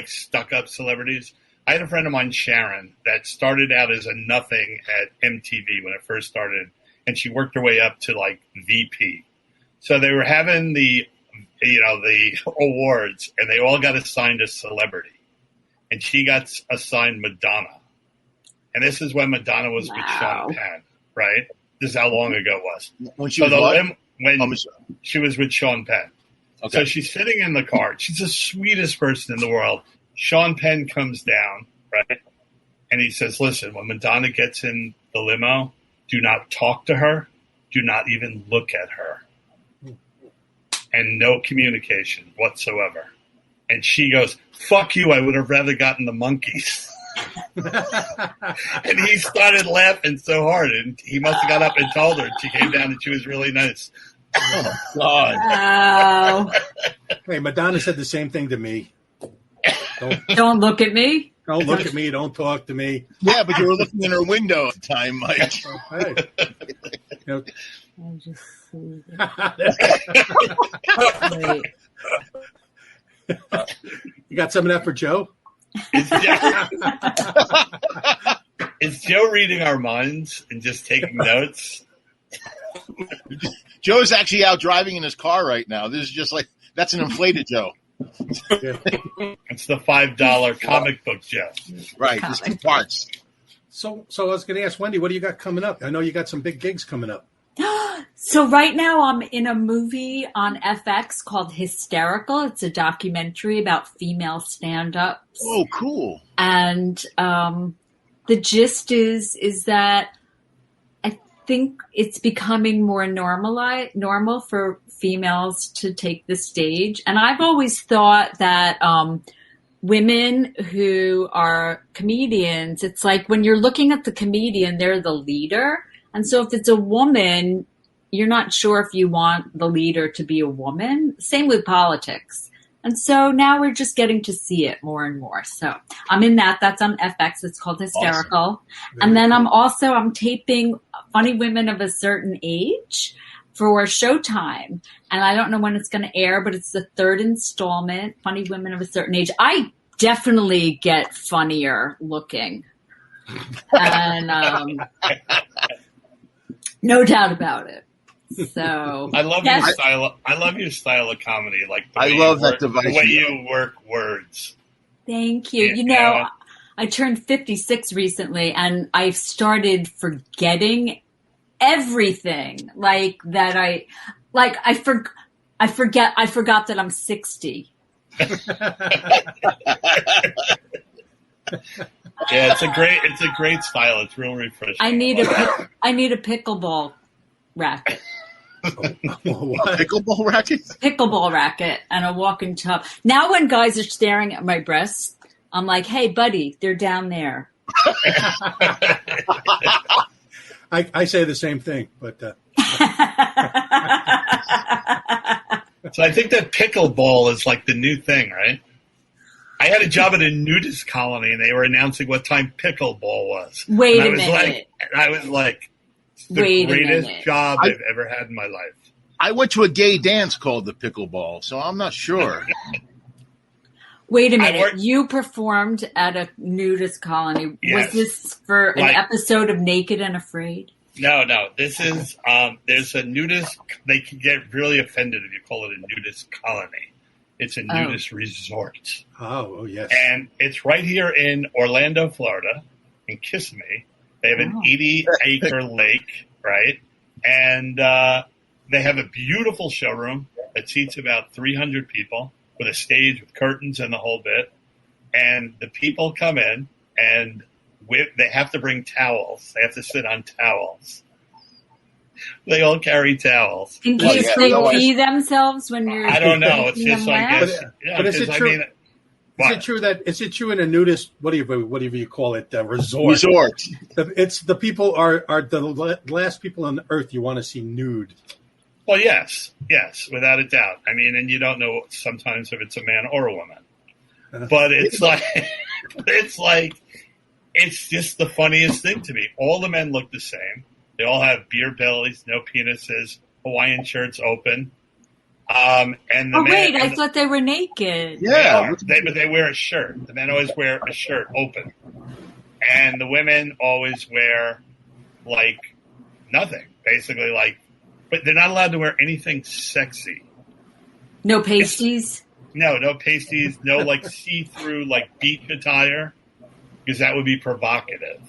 stuck-up celebrities. I had a friend of mine, Sharon, that started out as a nothing at MTV when it first started. And she worked her way up to like VP. So they were having the awards, and they all got assigned a celebrity. And she got assigned Madonna. And this is when Madonna was with Sean Penn, right? This is how long ago it was. When she was she was with Sean Penn. Okay. So she's sitting in the car. She's the sweetest person in the world. Sean Penn comes down, right? And he says, "Listen, when Madonna gets in the limo, do not talk to her. Do not even look at her. And no communication whatsoever." And she goes, "Fuck you, I would have rather gotten the monkeys." And he started laughing so hard, and he must have got up and told her, and she came down and she was really nice. Oh, God. Oh, Hey, Madonna said the same thing to me. don't look at me. Don't look at me. Don't talk to me. Yeah, but you were looking in her window at the time, Mike. Hey. You know, I'll just see. Wait. you got some of that for Joe? Is Joe reading our minds and just taking notes? Joe's actually out driving in his car right now. This is just like, that's an inflated Joe. Yeah. It's the $5 comic book Joe. Right, there's two parts. So I was going to ask Wendy, what do you got coming up? I know you got some big gigs coming up. So right now I'm in a movie on FX called Hysterical. It's a documentary about female stand-ups. Oh, cool. And the gist is that I think it's becoming more normal for females to take the stage. And I've always thought that women who are comedians, it's like when you're looking at the comedian, they're the leader. And so if it's a woman, you're not sure if you want the leader to be a woman. Same with politics. And so now we're just getting to see it more and more. So I'm in that. That's on FX. It's called Hysterical. Awesome. And then I'm taping Funny Women of a Certain Age for Showtime. And I don't know when it's going to air, but it's the third installment, Funny Women of a Certain Age. I definitely get funnier looking. And no doubt about it. So I love your style. I love your style of comedy. Like I love that device. The way you work words. Thank you. You know, I turned 56 recently, and I've started forgetting everything. Like that, I forgot that I'm 60. Yeah, it's a great style. It's real refreshing. I need a pickleball racket. Pickleball racket? Pickleball racket and a walking tub. Now when guys are staring at my breasts, I'm like, "Hey, buddy, they're down there." I say the same thing, but So I think that pickleball is like the new thing, right? I had a job at a nudist colony, and they were announcing what time pickleball was. Wait a minute. I was like, it's the greatest job I've ever had in my life. I went to a gay dance called the pickleball, so I'm not sure. Wait a minute. You performed at a nudist colony. Yes. Was this for an episode of Naked and Afraid? No. This is, there's a nudist, they can get really offended if you call it a nudist colony. It's a nudist resort. Oh, yes. And it's right here in Orlando, Florida, in Kissimmee. They have an 80-acre lake, right? And they have a beautiful showroom that seats about 300 people with a stage with curtains and the whole bit. And the people come in, and they have to bring towels. They have to sit on towels. They all carry towels. In case they pee themselves when you're. I don't know. It's just like this. But is it true? Is it true in a nudist, whatever you call it, resort? It's the people are the last people on earth you want to see nude. Well, yes, without a doubt. I mean, and you don't know sometimes if it's a man or a woman, but it's it's just the funniest thing to me. All the men look the same. They all have beer bellies, no penises, Hawaiian shirts open. And the I thought they were naked. Yeah. But they wear a shirt. The men always wear a shirt open. And the women always wear, like, nothing. Basically, but they're not allowed to wear anything sexy. No pasties? No pasties. No, see-through, beach attire. Because that would be provocative.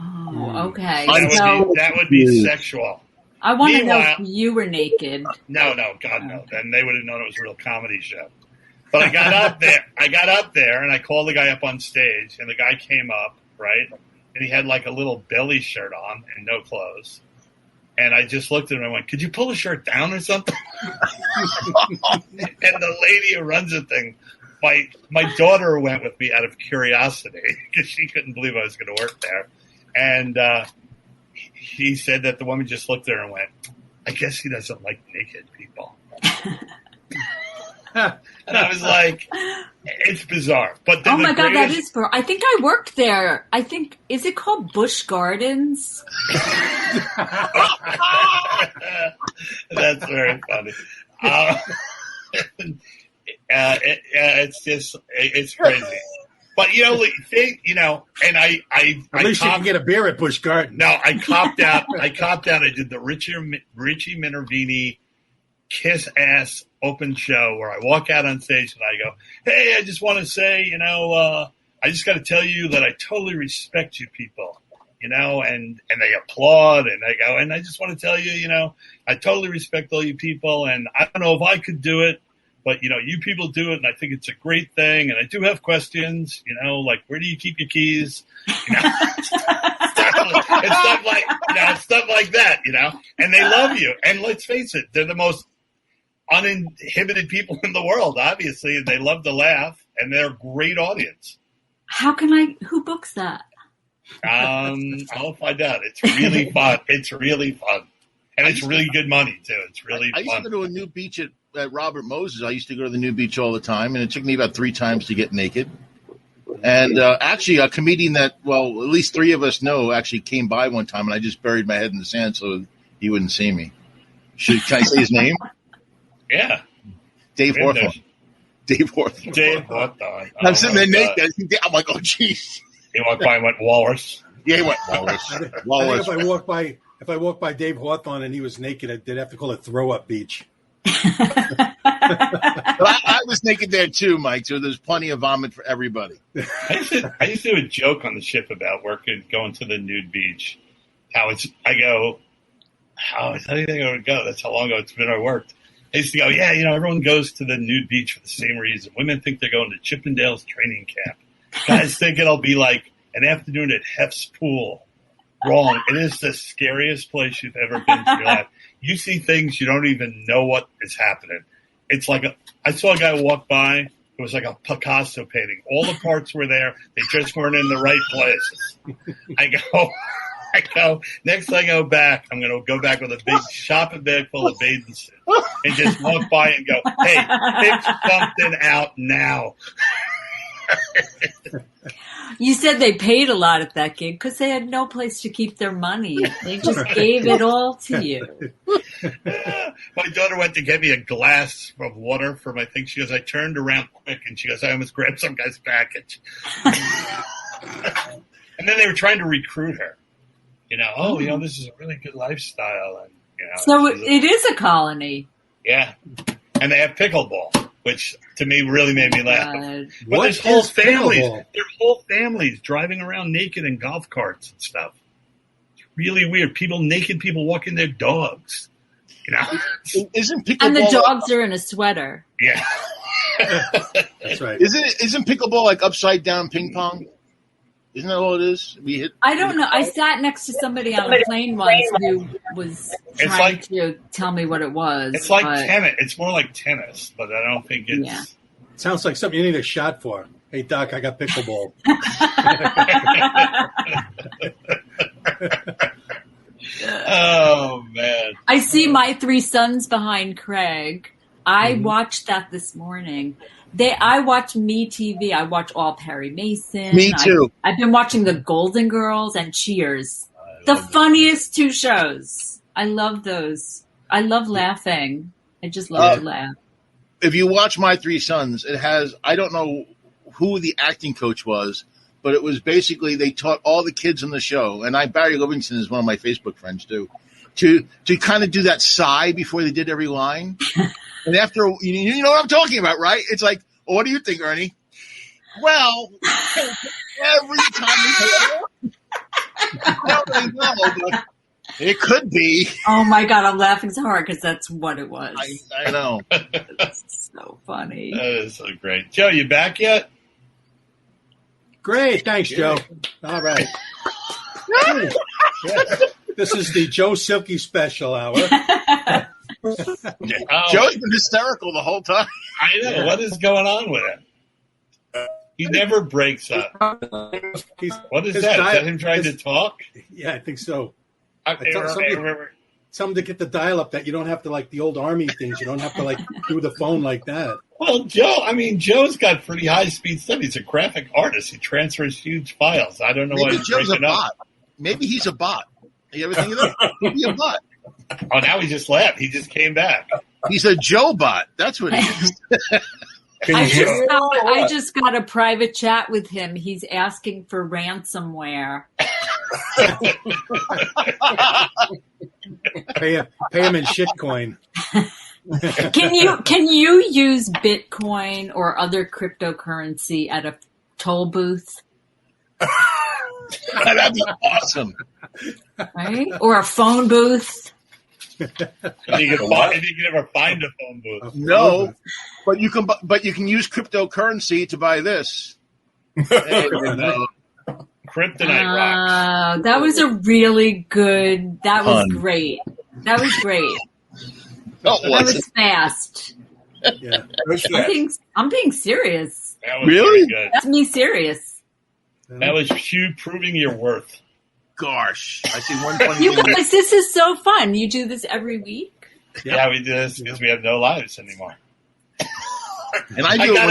Oh, okay. That would be sexual. I want to know if you were naked. No, God, no. Then they would have known it was a real comedy show. But I got up there, and I called the guy up on stage, and the guy came up, right? And he had a little belly shirt on and no clothes. And I just looked at him and I went, could you pull the shirt down or something? And the lady who runs the thing, my daughter went with me out of curiosity because she couldn't believe I was going to work there. And he said that the woman just looked at her and went, I guess he doesn't like naked people. And I was like, it's bizarre. But oh my God, that is for. I think I worked there. I think, is it called Busch Gardens? That's very funny. It's crazy. But and I at least you can get a beer at Busch Gardens. No, I copped out. I did the Richie Minervini kiss ass open show where I walk out on stage and I go, hey, I just want to say, I just got to tell you that I totally respect you people, and they applaud and I go, and I just want to tell you, I totally respect all you people and I don't know if I could do it, but you people do it and I think it's a great thing. And I do have questions, like where do you keep your keys? Stuff like that, and they love you. And let's face it, they're the most uninhibited people in the world, obviously, and they love to laugh, and they're a great audience. Who books that? I'll find out. It's really fun. It's really fun. And it's really good money, too. It's really fun. I used to go to a new beach at Robert Moses. I used to go to the new beach all the time, and it took me about 3 times to get naked. And actually, a comedian that, at least 3 of us know actually came by one time, and I just buried my head in the sand so he wouldn't see me. Can I say his name? Yeah. Dave Hawthorne. Dave Hawthorne. I'm sitting there naked. I'm like, oh, jeez. He walked by and went, Walrus. Yeah, he went, Walrus. I think if I walked by Dave Hawthorne and he was naked, they'd have to call it Throw Up Beach. But I was naked there too, Mike, so there's plenty of vomit for everybody. I used to do a joke on the ship about going to the nude beach. How do you think I would go? That's how long ago it's been I worked. I used to go, everyone goes to the nude beach for the same reason. Women think they're going to Chippendale's training camp. Guys think it'll be like an afternoon at Hef's pool. Wrong. It is the scariest place you've ever been to in your life. You see things you don't even know what is happening. It's like I saw a guy walk by. It was like a Picasso painting. All the parts were there. They just weren't in the right places. I go, next I go back, I'm going to go back with a big shopping bag full of bathing suits and just walk by and go, hey, pick something out now. You said they paid a lot at that gig because they had no place to keep their money. They just gave it all to you. My daughter went to get me a glass of water for my thing. She goes, I turned around quick, and she goes, I almost grabbed some guy's package. And then they were trying to recruit her. This is a really good lifestyle. And, so it is a colony. Yeah. And they have pickleball, which to me really made me laugh. But there's whole families driving around naked in golf carts and stuff. It's really weird. Naked people walking their dogs. Isn't pickleball? And the dogs are in a sweater. Yeah. That's right. Isn't pickleball like upside down ping pong? Isn't that all it is? I don't know. I sat next to somebody on a plane once who was trying to tell me what it was. It's like tennis. It's more like tennis, but I don't think it's... Yeah. Sounds like something you need a shot for. Hey, Doc, I got pickleball. Oh, man. I see my 3 sons behind Craig. I watched that this morning. I watch MeTV. I watch all Perry Mason. Me too. I've been watching The Golden Girls and Cheers. The funniest 2 shows. I love those. I love laughing. I just love to laugh. If you watch My 3 Sons, it has, I don't know who the acting coach was, but it was basically they taught all the kids on the show, and Barry Livingston is one of my Facebook friends too, to kind of do that sigh before they did every line. And after, you know what I'm talking about, right? It's like, well, what do you think, Ernie? Well, every time we but it could be. Oh my God, I'm laughing so hard because that's what it was. I know. It's so funny. That is so great. Joe, you back yet? Great. Thanks, Joe. All right. This is the Joe Silkie special hour. Joe's been hysterical the whole time. I know. What is going on with him? He never breaks up. What is that? Is that him trying to talk? Yeah, I think so. Something to get the dial up that you don't have to, like the old army things. You don't have to like do the phone like that. Well, Joe's got pretty high-speed stuff. He's a graphic artist. He transfers huge files. I don't know why he's Joe's breaking a up. bot. Maybe he's a bot. You ever think of that? Maybe a bot. Oh, now he just left. He just came back. He's a Joe bot. That's what he is. I just got a private chat with him. He's asking for ransomware. Pay him in shitcoin. Can you use Bitcoin or other cryptocurrency at a toll booth? That'd be awesome. Right? Or a phone booth? If you can ever find a phone booth. No, but you can use cryptocurrency to buy this. Kryptonite rocks. That was a really good. That was great. That was great. That was fast. Yeah, I'm being serious. That was really good. That's me serious. That was you proving your worth. Gosh, I see one funny You thing. guys, this is so fun. You do this every week? Yeah, we do this because we have no lives anymore. And I got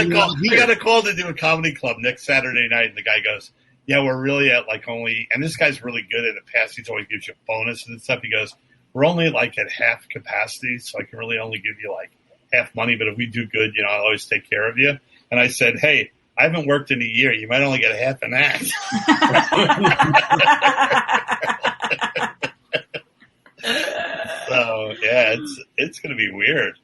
a call to do a comedy club next Saturday night, and the guy goes, "Yeah, we're really at like only," and this guy's really good at the past. He's always gives you bonuses and stuff. He goes, "We're only like at half capacity, so I can really only give you like half money. But if we do good, I'll always take care of you." And I said, "Hey, I haven't worked in a year. You might only get half an act." So yeah, it's going to be weird.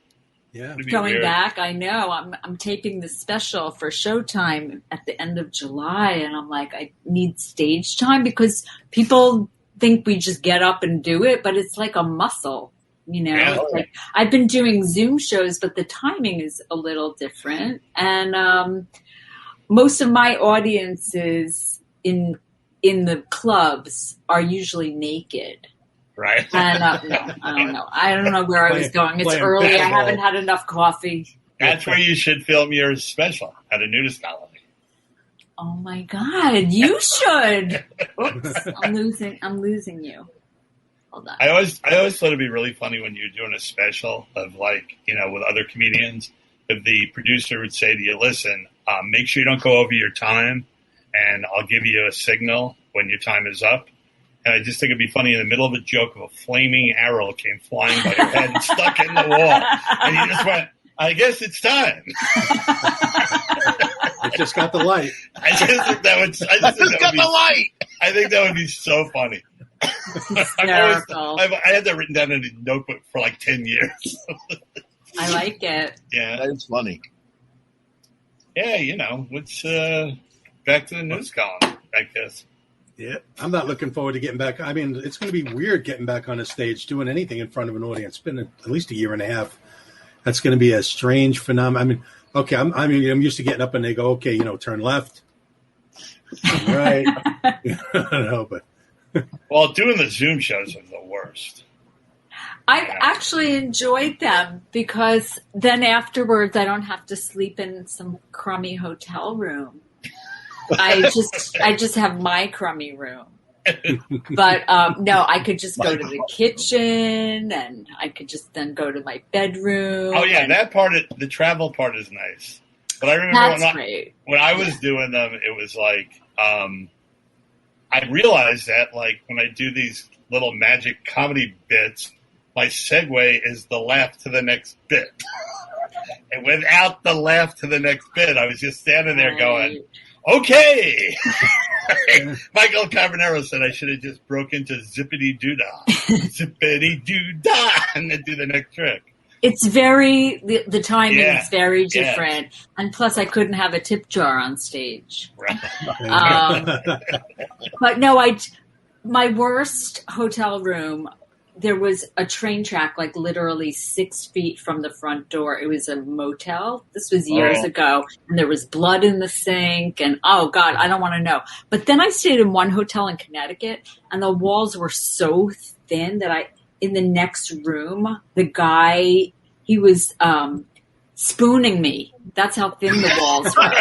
Yeah, going back, I know I'm taping this special for Showtime at the end of July, and I'm like, I need stage time because people think we just get up and do it, but it's like a muscle. Yeah. It's like I've been doing Zoom shows, but the timing is a little different, and most of my audiences in the clubs are usually naked. Right. And no, I don't know. I don't know where I was going. It's early. I haven't had enough coffee. That's where you should film your special at a nudist colony. Oh my God, you should. Oops, I'm losing you. Hold on. I always thought it'd be really funny when you're doing a special of like, with other comedians, if the producer would say to you, "Listen, make sure you don't go over your time, and I'll give you a signal when your time is up." And I just think it'd be funny in the middle of a joke, a flaming arrow came flying by your head and stuck in the wall. And you just went, "I guess it's time." It just got the light. I think that would be so funny. I had that written down in a notebook for like 10 years. I like it. Yeah. That's funny. Yeah, it's back to the news column, I guess. Yeah, I'm not looking forward to getting back. I mean, it's going to be weird getting back on a stage, doing anything in front of an audience. It's been at least a year and a half. That's going to be a strange phenomenon. I mean, okay, I'm used to getting up and they go, "Okay, turn left, turn right." I don't know, but well, doing the Zoom shows are the worst. I've actually enjoyed them because then afterwards I don't have to sleep in some crummy hotel room. I just have my crummy room. But no, I could just go to the kitchen and I could just then go to my bedroom. Oh yeah, that part, the travel part is nice. But I remember when I was doing them, it was like I realized that like when I do these little magic comedy bits, my segue is the laugh to the next bit. And without the laugh to the next bit, I was just standing there going, "Okay." Michael Carbonaro said I should have just broke into zippity doo dah, zippity doo dah, and then do the next trick. It's the timing is very different, and plus I couldn't have a tip jar on stage. Right. But no, my worst hotel room there was a train track like literally 6 feet from the front door. It was a motel. This was years ago. And there was blood in the sink. And oh, God, I don't want to know. But then I stayed in one hotel in Connecticut and the walls were so thin that in the next room, the guy, he was spooning me. That's how thin the walls were.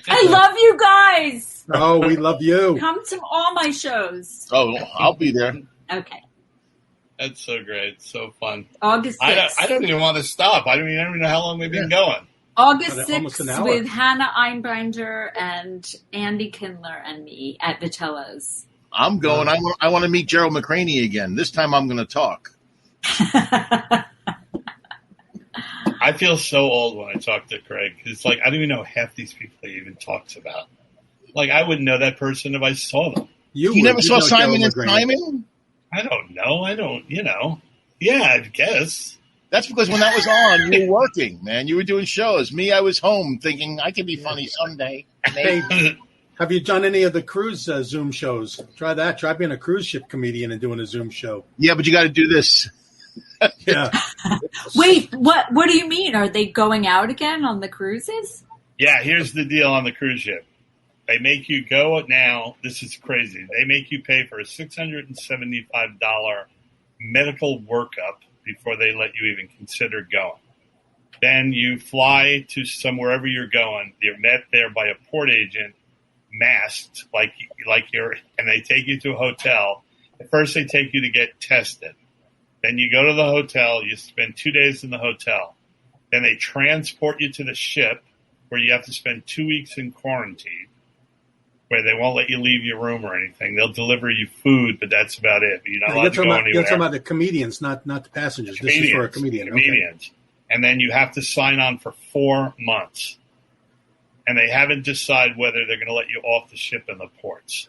I love you guys. Oh, we love you. Come to all my shows. Oh, I'll be there. Okay. That's so great. So fun. August 6th. I don't even want to stop. I don't even know how long we've been going. August Almost an 6th hour. with Hannah Einbinder and Andy Kindler and me at Vitello's. I'm going. I want to meet Gerald McCraney again. This time I'm going to talk. I feel so old when I talk to Craig. It's like I don't even know half these people he even talks about. Like I wouldn't know that person if I saw them. You never saw Simon and Simon? I don't know. Yeah, I guess. That's because when that was on, you were working, man. You were doing shows. Me, I was home thinking I could be funny someday. Hey, have you done any of the cruise Zoom shows? Try that. Try being a cruise ship comedian and doing a Zoom show. Yeah, but you got to do this. Yeah. Wait, what do you mean? Are they going out again on the cruises? Yeah, here's the deal on the cruise ship. They make you go now. This is crazy. They make you pay for a $675 medical workup before they let you even consider going. Then you fly to wherever you're going. You're met there by a port agent, masked like and they take you to a hotel. At first, they take you to get tested. Then you go to the hotel. You spend 2 days in the hotel. Then they transport you to the ship where you have to spend 2 weeks in quarantine, where they won't let you leave your room or anything. They'll deliver you food, but that's about it. You're not allowed to go anywhere. You're talking about the comedians, not the passengers. This is for a comedian. Comedians. Okay. And then you have to sign on for 4 months. And they haven't decided whether they're going to let you off the ship in the ports.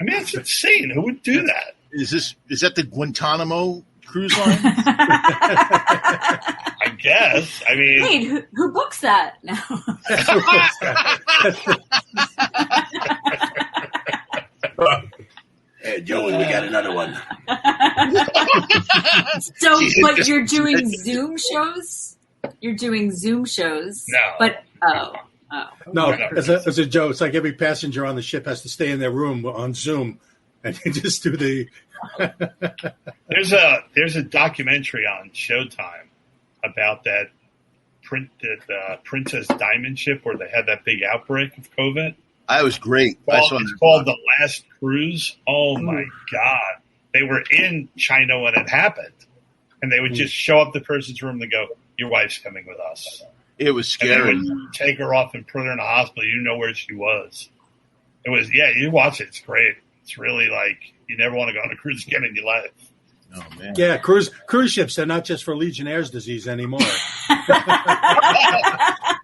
I mean, that's insane. Who would do that? Is that the Guantanamo cruise line? I guess. I mean, wait, who books that now? Hey, Joey, we got another one. So, but you're doing Zoom shows? You're doing Zoom shows? No. But, No, as a joke, it's like every passenger on the ship has to stay in their room on Zoom, and you just do the. There's a documentary on Showtime about that Princess Diamond ship where they had that big outbreak of COVID. That was great. It's called The Last Cruise. Oh my God. They were in China when it happened. And they would just show up the person's room and go, your wife's coming with us. It was scary. And they would take her off and put her in a hospital. You didn't know where she was. It was, you watch it. It's great. It's really like you never want to go on a cruise again in your life. Oh, man. Yeah, cruise ships, they're not just for Legionnaire's disease anymore. Now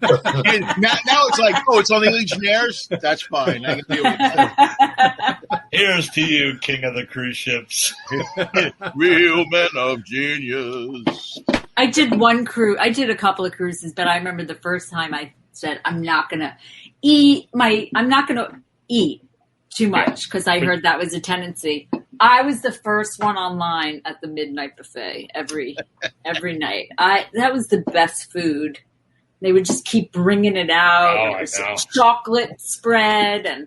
it's like, it's only Legionnaires? That's fine. I can deal with that. Here's to you, king of the cruise ships. Real men of genius. I did a couple of cruises, but I remember the first time I said, I'm not going to eat too much because I heard that was a tendency. I was the first one online at the midnight buffet every night. That was the best food. They would just keep bringing it out. Oh, there was chocolate spread and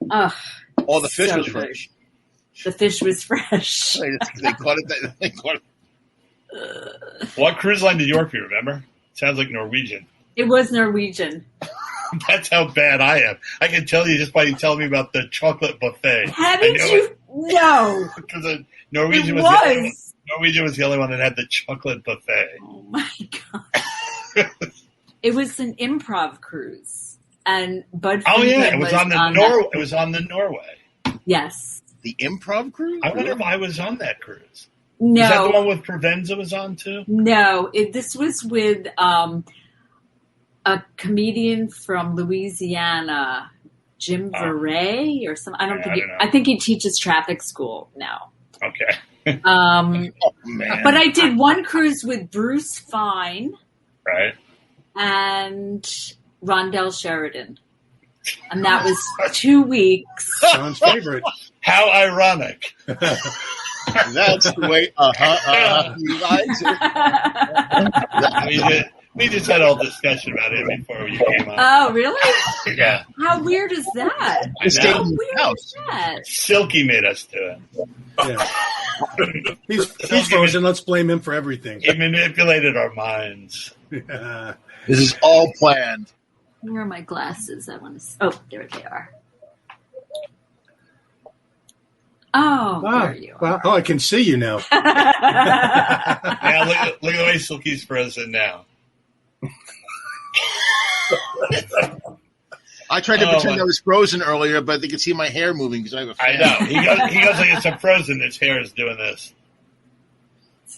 the fish was fresh. The fish was fresh. They caught it. What cruise line did you work for? Remember? Sounds like Norwegian. It was Norwegian. That's how bad I am. I can tell you just by you telling me about the chocolate buffet. Haven't you? No. Because Norwegian was the only one that had the chocolate buffet. Oh my God. It was an improv cruise, and Bud. Oh yeah, it was on the Norway. Yes. The improv cruise. I wonder if I was on that cruise. No. Is that the one with Provenza was on too? No, this was with a comedian from Louisiana, Jim Veray or something. I think he teaches traffic school now. Okay. Man. But I did one cruise with Bruce Fine. Right. And Rondell Sheridan. And that was 2 weeks. John's favorite. How ironic. That's the way. You guys. We just had a whole discussion about it before you came on. Oh, really? Yeah. How weird is that? How weird is that? Silkie made us do it. Yeah. He's frozen. Let's blame him for everything. He manipulated our minds. Yeah. This is all planned. Where are my glasses? I want to. Oh, there they are. Oh, there you are. Well, I can see you now. Now look at the way Silkie's frozen now. I tried to pretend I was frozen earlier, but they could see my hair moving because I have a fan. I know. He goes like it's a frozen. His hair is doing this.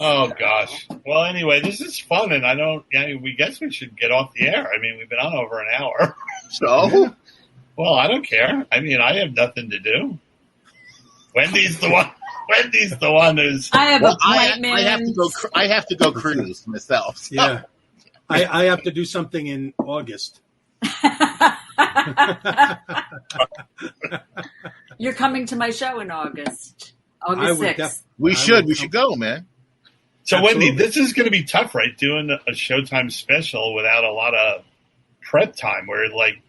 Oh gosh. Well, anyway, this is fun, and we guess we should get off the air. I mean, we've been on over an hour. So? Well, I don't care. I mean, I have nothing to do. Wendy's the one. Wendy's the one who's. I have appointments. I have to go cruise myself. So. Yeah. I have to do something in August. You're coming to my show in August 6th. We should go, man. So, Absolutely. Wendy, this is going to be tough, right? Doing a Showtime special without a lot of prep time. Where like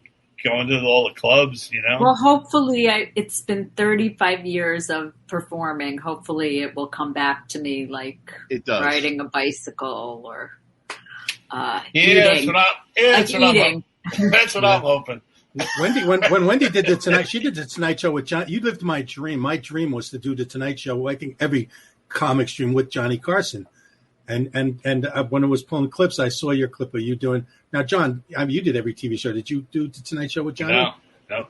going to all the clubs, you know. Well, hopefully, it's been 35 years of performing. Hopefully, it will come back to me like it does. Riding a bicycle or eating. That's what I'm hoping. Wendy, when Wendy did the Tonight, she did the Tonight Show with John. You lived my dream. My dream was to do the Tonight Show. I think every comic stream with Johnny Carson. And when it was pulling clips, I saw your clip of you doing. Now, John, I mean, you did every TV show. Did you do the Tonight Show with Johnny? No.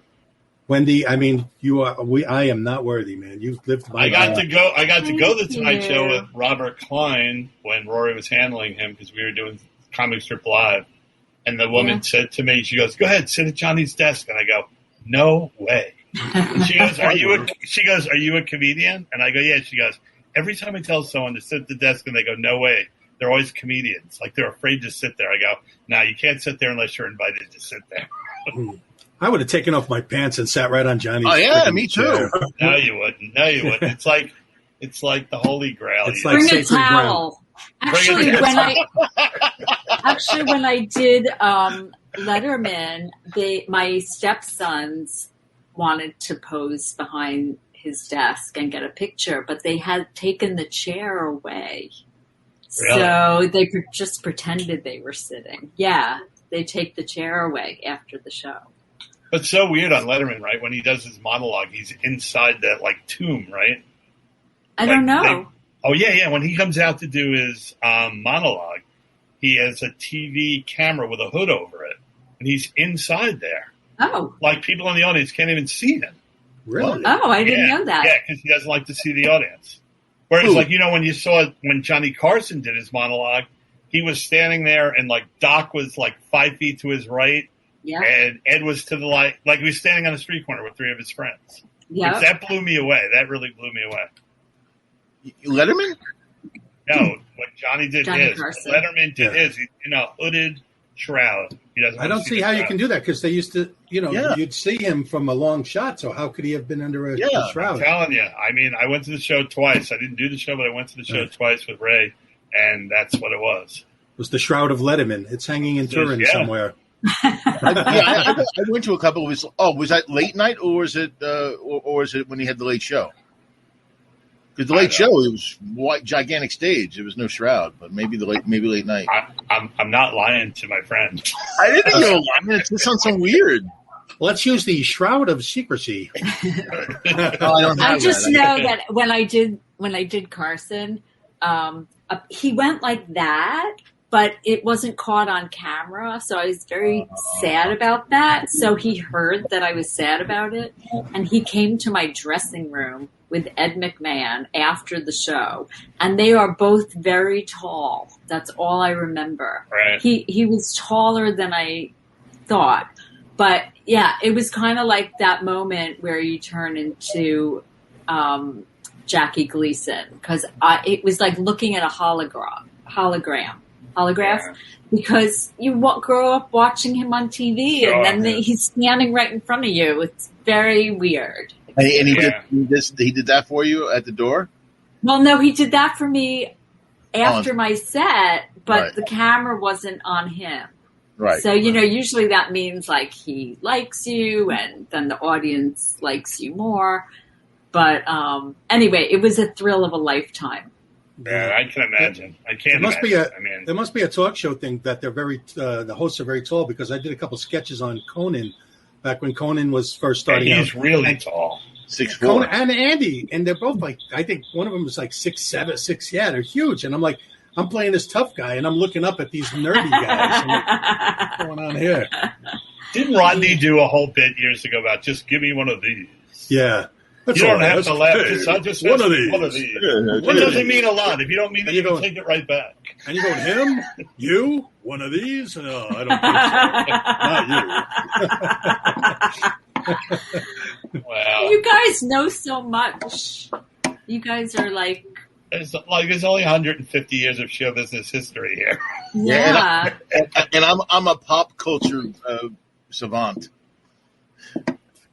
Wendy, I mean, you are. I am not worthy, man. You lived my. I got to go to the Tonight Show with Robert Klein when Rory was handling him because we were doing Comic Strip Live, and the woman said to me, she goes, "Go ahead, sit at Johnny's desk," and I go, "No way." She goes, "Are you a comedian?" And I go, "Yeah." She goes, "Every time I tell someone to sit at the desk and they go, 'No way,' they're always comedians. Like they're afraid to sit there." I go, "No, you can't sit there unless you're invited to sit there." I would have taken off my pants and sat right on Johnny's. Oh yeah, me too. No, you wouldn't. It's like the Holy Grail. It's like bring a sacred towel. ground. Actually, when I did Letterman, my stepsons wanted to pose behind his desk and get a picture, but they had taken the chair away. Really? So they just pretended they were sitting. Yeah, they take the chair away after the show. But so weird on Letterman, right? When he does his monologue, he's inside that like tomb, right? I don't know. Yeah. When he comes out to do his monologue, he has a TV camera with a hood over it, and he's inside there. Oh, like people in the audience can't even see him. Really? Oh, I didn't know that. Yeah, because he doesn't like to see the audience. Whereas, when Johnny Carson did his monologue, he was standing there, and like Doc was like 5 feet to his right. Yeah. And Ed was to the like he was standing on a street corner with three of his friends. Yeah. That blew me away. That really blew me away. Letterman? No, when Johnny did his. Carson. Letterman did his. Hooded shroud. He doesn't. I don't see how you can do that because they used to, Yeah. you'd see him from a long shot. So how could he have been under a shroud? I'm telling you. I mean, I went to the show twice. I didn't do the show, but I went to the show twice with Ray, and that's what it was. It was the Shroud of Letterman. It's hanging in Turin somewhere. I went to a couple of his. Oh, was that late night or was it when he had the late show? Because the late show, it was gigantic stage. There was no shroud, but maybe late night. I'm not lying to my friend. I didn't think you were lying. It just sounds so weird. Let's use the Shroud of Secrecy. I just know that when I did Carson, he went like that, but it wasn't caught on camera, so I was very sad about that. So he heard that I was sad about it, and he came to my dressing room with Ed McMahon after the show, and they are both very tall. That's all I remember. Right. He was taller than I thought, but yeah, it was kind of like that moment where you turn into Jackie Gleason, because it was like looking at a hologram. holograph, because you grow up watching him on TV, and then he's standing right in front of you. It's very weird. And he did that for you at the door? Well, no, he did that for me after my set, but the camera wasn't on him. Right. So, usually that means like he likes you and then the audience likes you more. But anyway, it was a thrill of a lifetime. Yeah, I can imagine. There must be a talk show thing that they're the hosts are very tall, because I did a couple sketches on Conan back when Conan was first starting out. He's really tall. 6'4". Conan and Andy, and they're both like, I think one of them was like 6'7", 6. Yeah, they're huge. And I'm like, I'm playing this tough guy, and I'm looking up at these nerdy guys. I'm like, what's going on here? Didn't Rodney do a whole bit years ago about just give me one of these? Yeah. You don't have to laugh. Just one of these. What doesn't mean a lot? If you don't mean it, you can take it right back. And you're going, him? You? One of these? No, I don't think so. Not you. Wow. You guys know so much. You guys are like... There's only 150 years of show business history here. Yeah. And I'm a pop culture savant.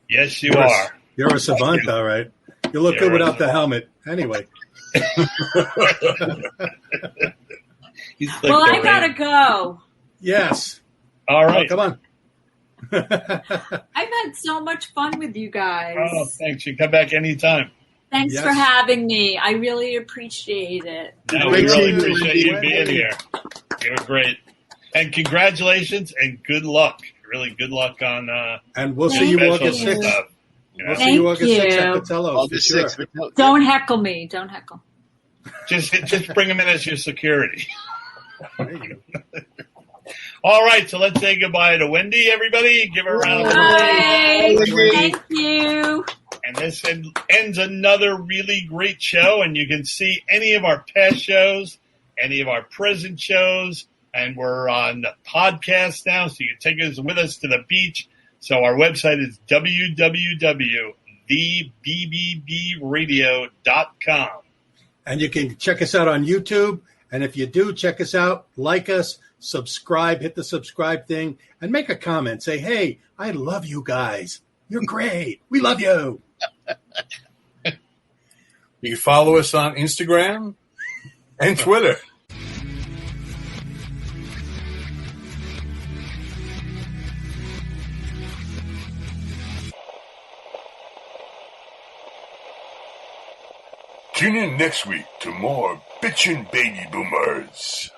Yes, you are. You're a savant, all right. You look good without the helmet. Anyway. Well, I gotta go. Yes. All right. Oh, come on. I've had so much fun with you guys. Oh, thanks. You come back anytime. Thanks for having me. I really appreciate it. No, we really appreciate you being here. You were great. And congratulations and good luck. Really good luck on and we'll see you August 6th. We'll see you August 6th at Patello. August 6th. Don't heckle me. Don't heckle. Just bring him in as your security. All right, so let's say goodbye to Wendy, everybody. Give her a round of applause. Thank you. And this ends another really great show, and you can see any of our past shows, any of our present shows, and we're on the podcast now, so you can take us with us to the beach. So our website is www.thebBBradio.com. And you can check us out on YouTube. And if you do, check us out, like us, subscribe, hit the subscribe thing, and make a comment. Say, hey, I love you guys. You're great. We love you. You can follow us on Instagram and Twitter. Tune in next week to more Bitchin' Baby Boomers.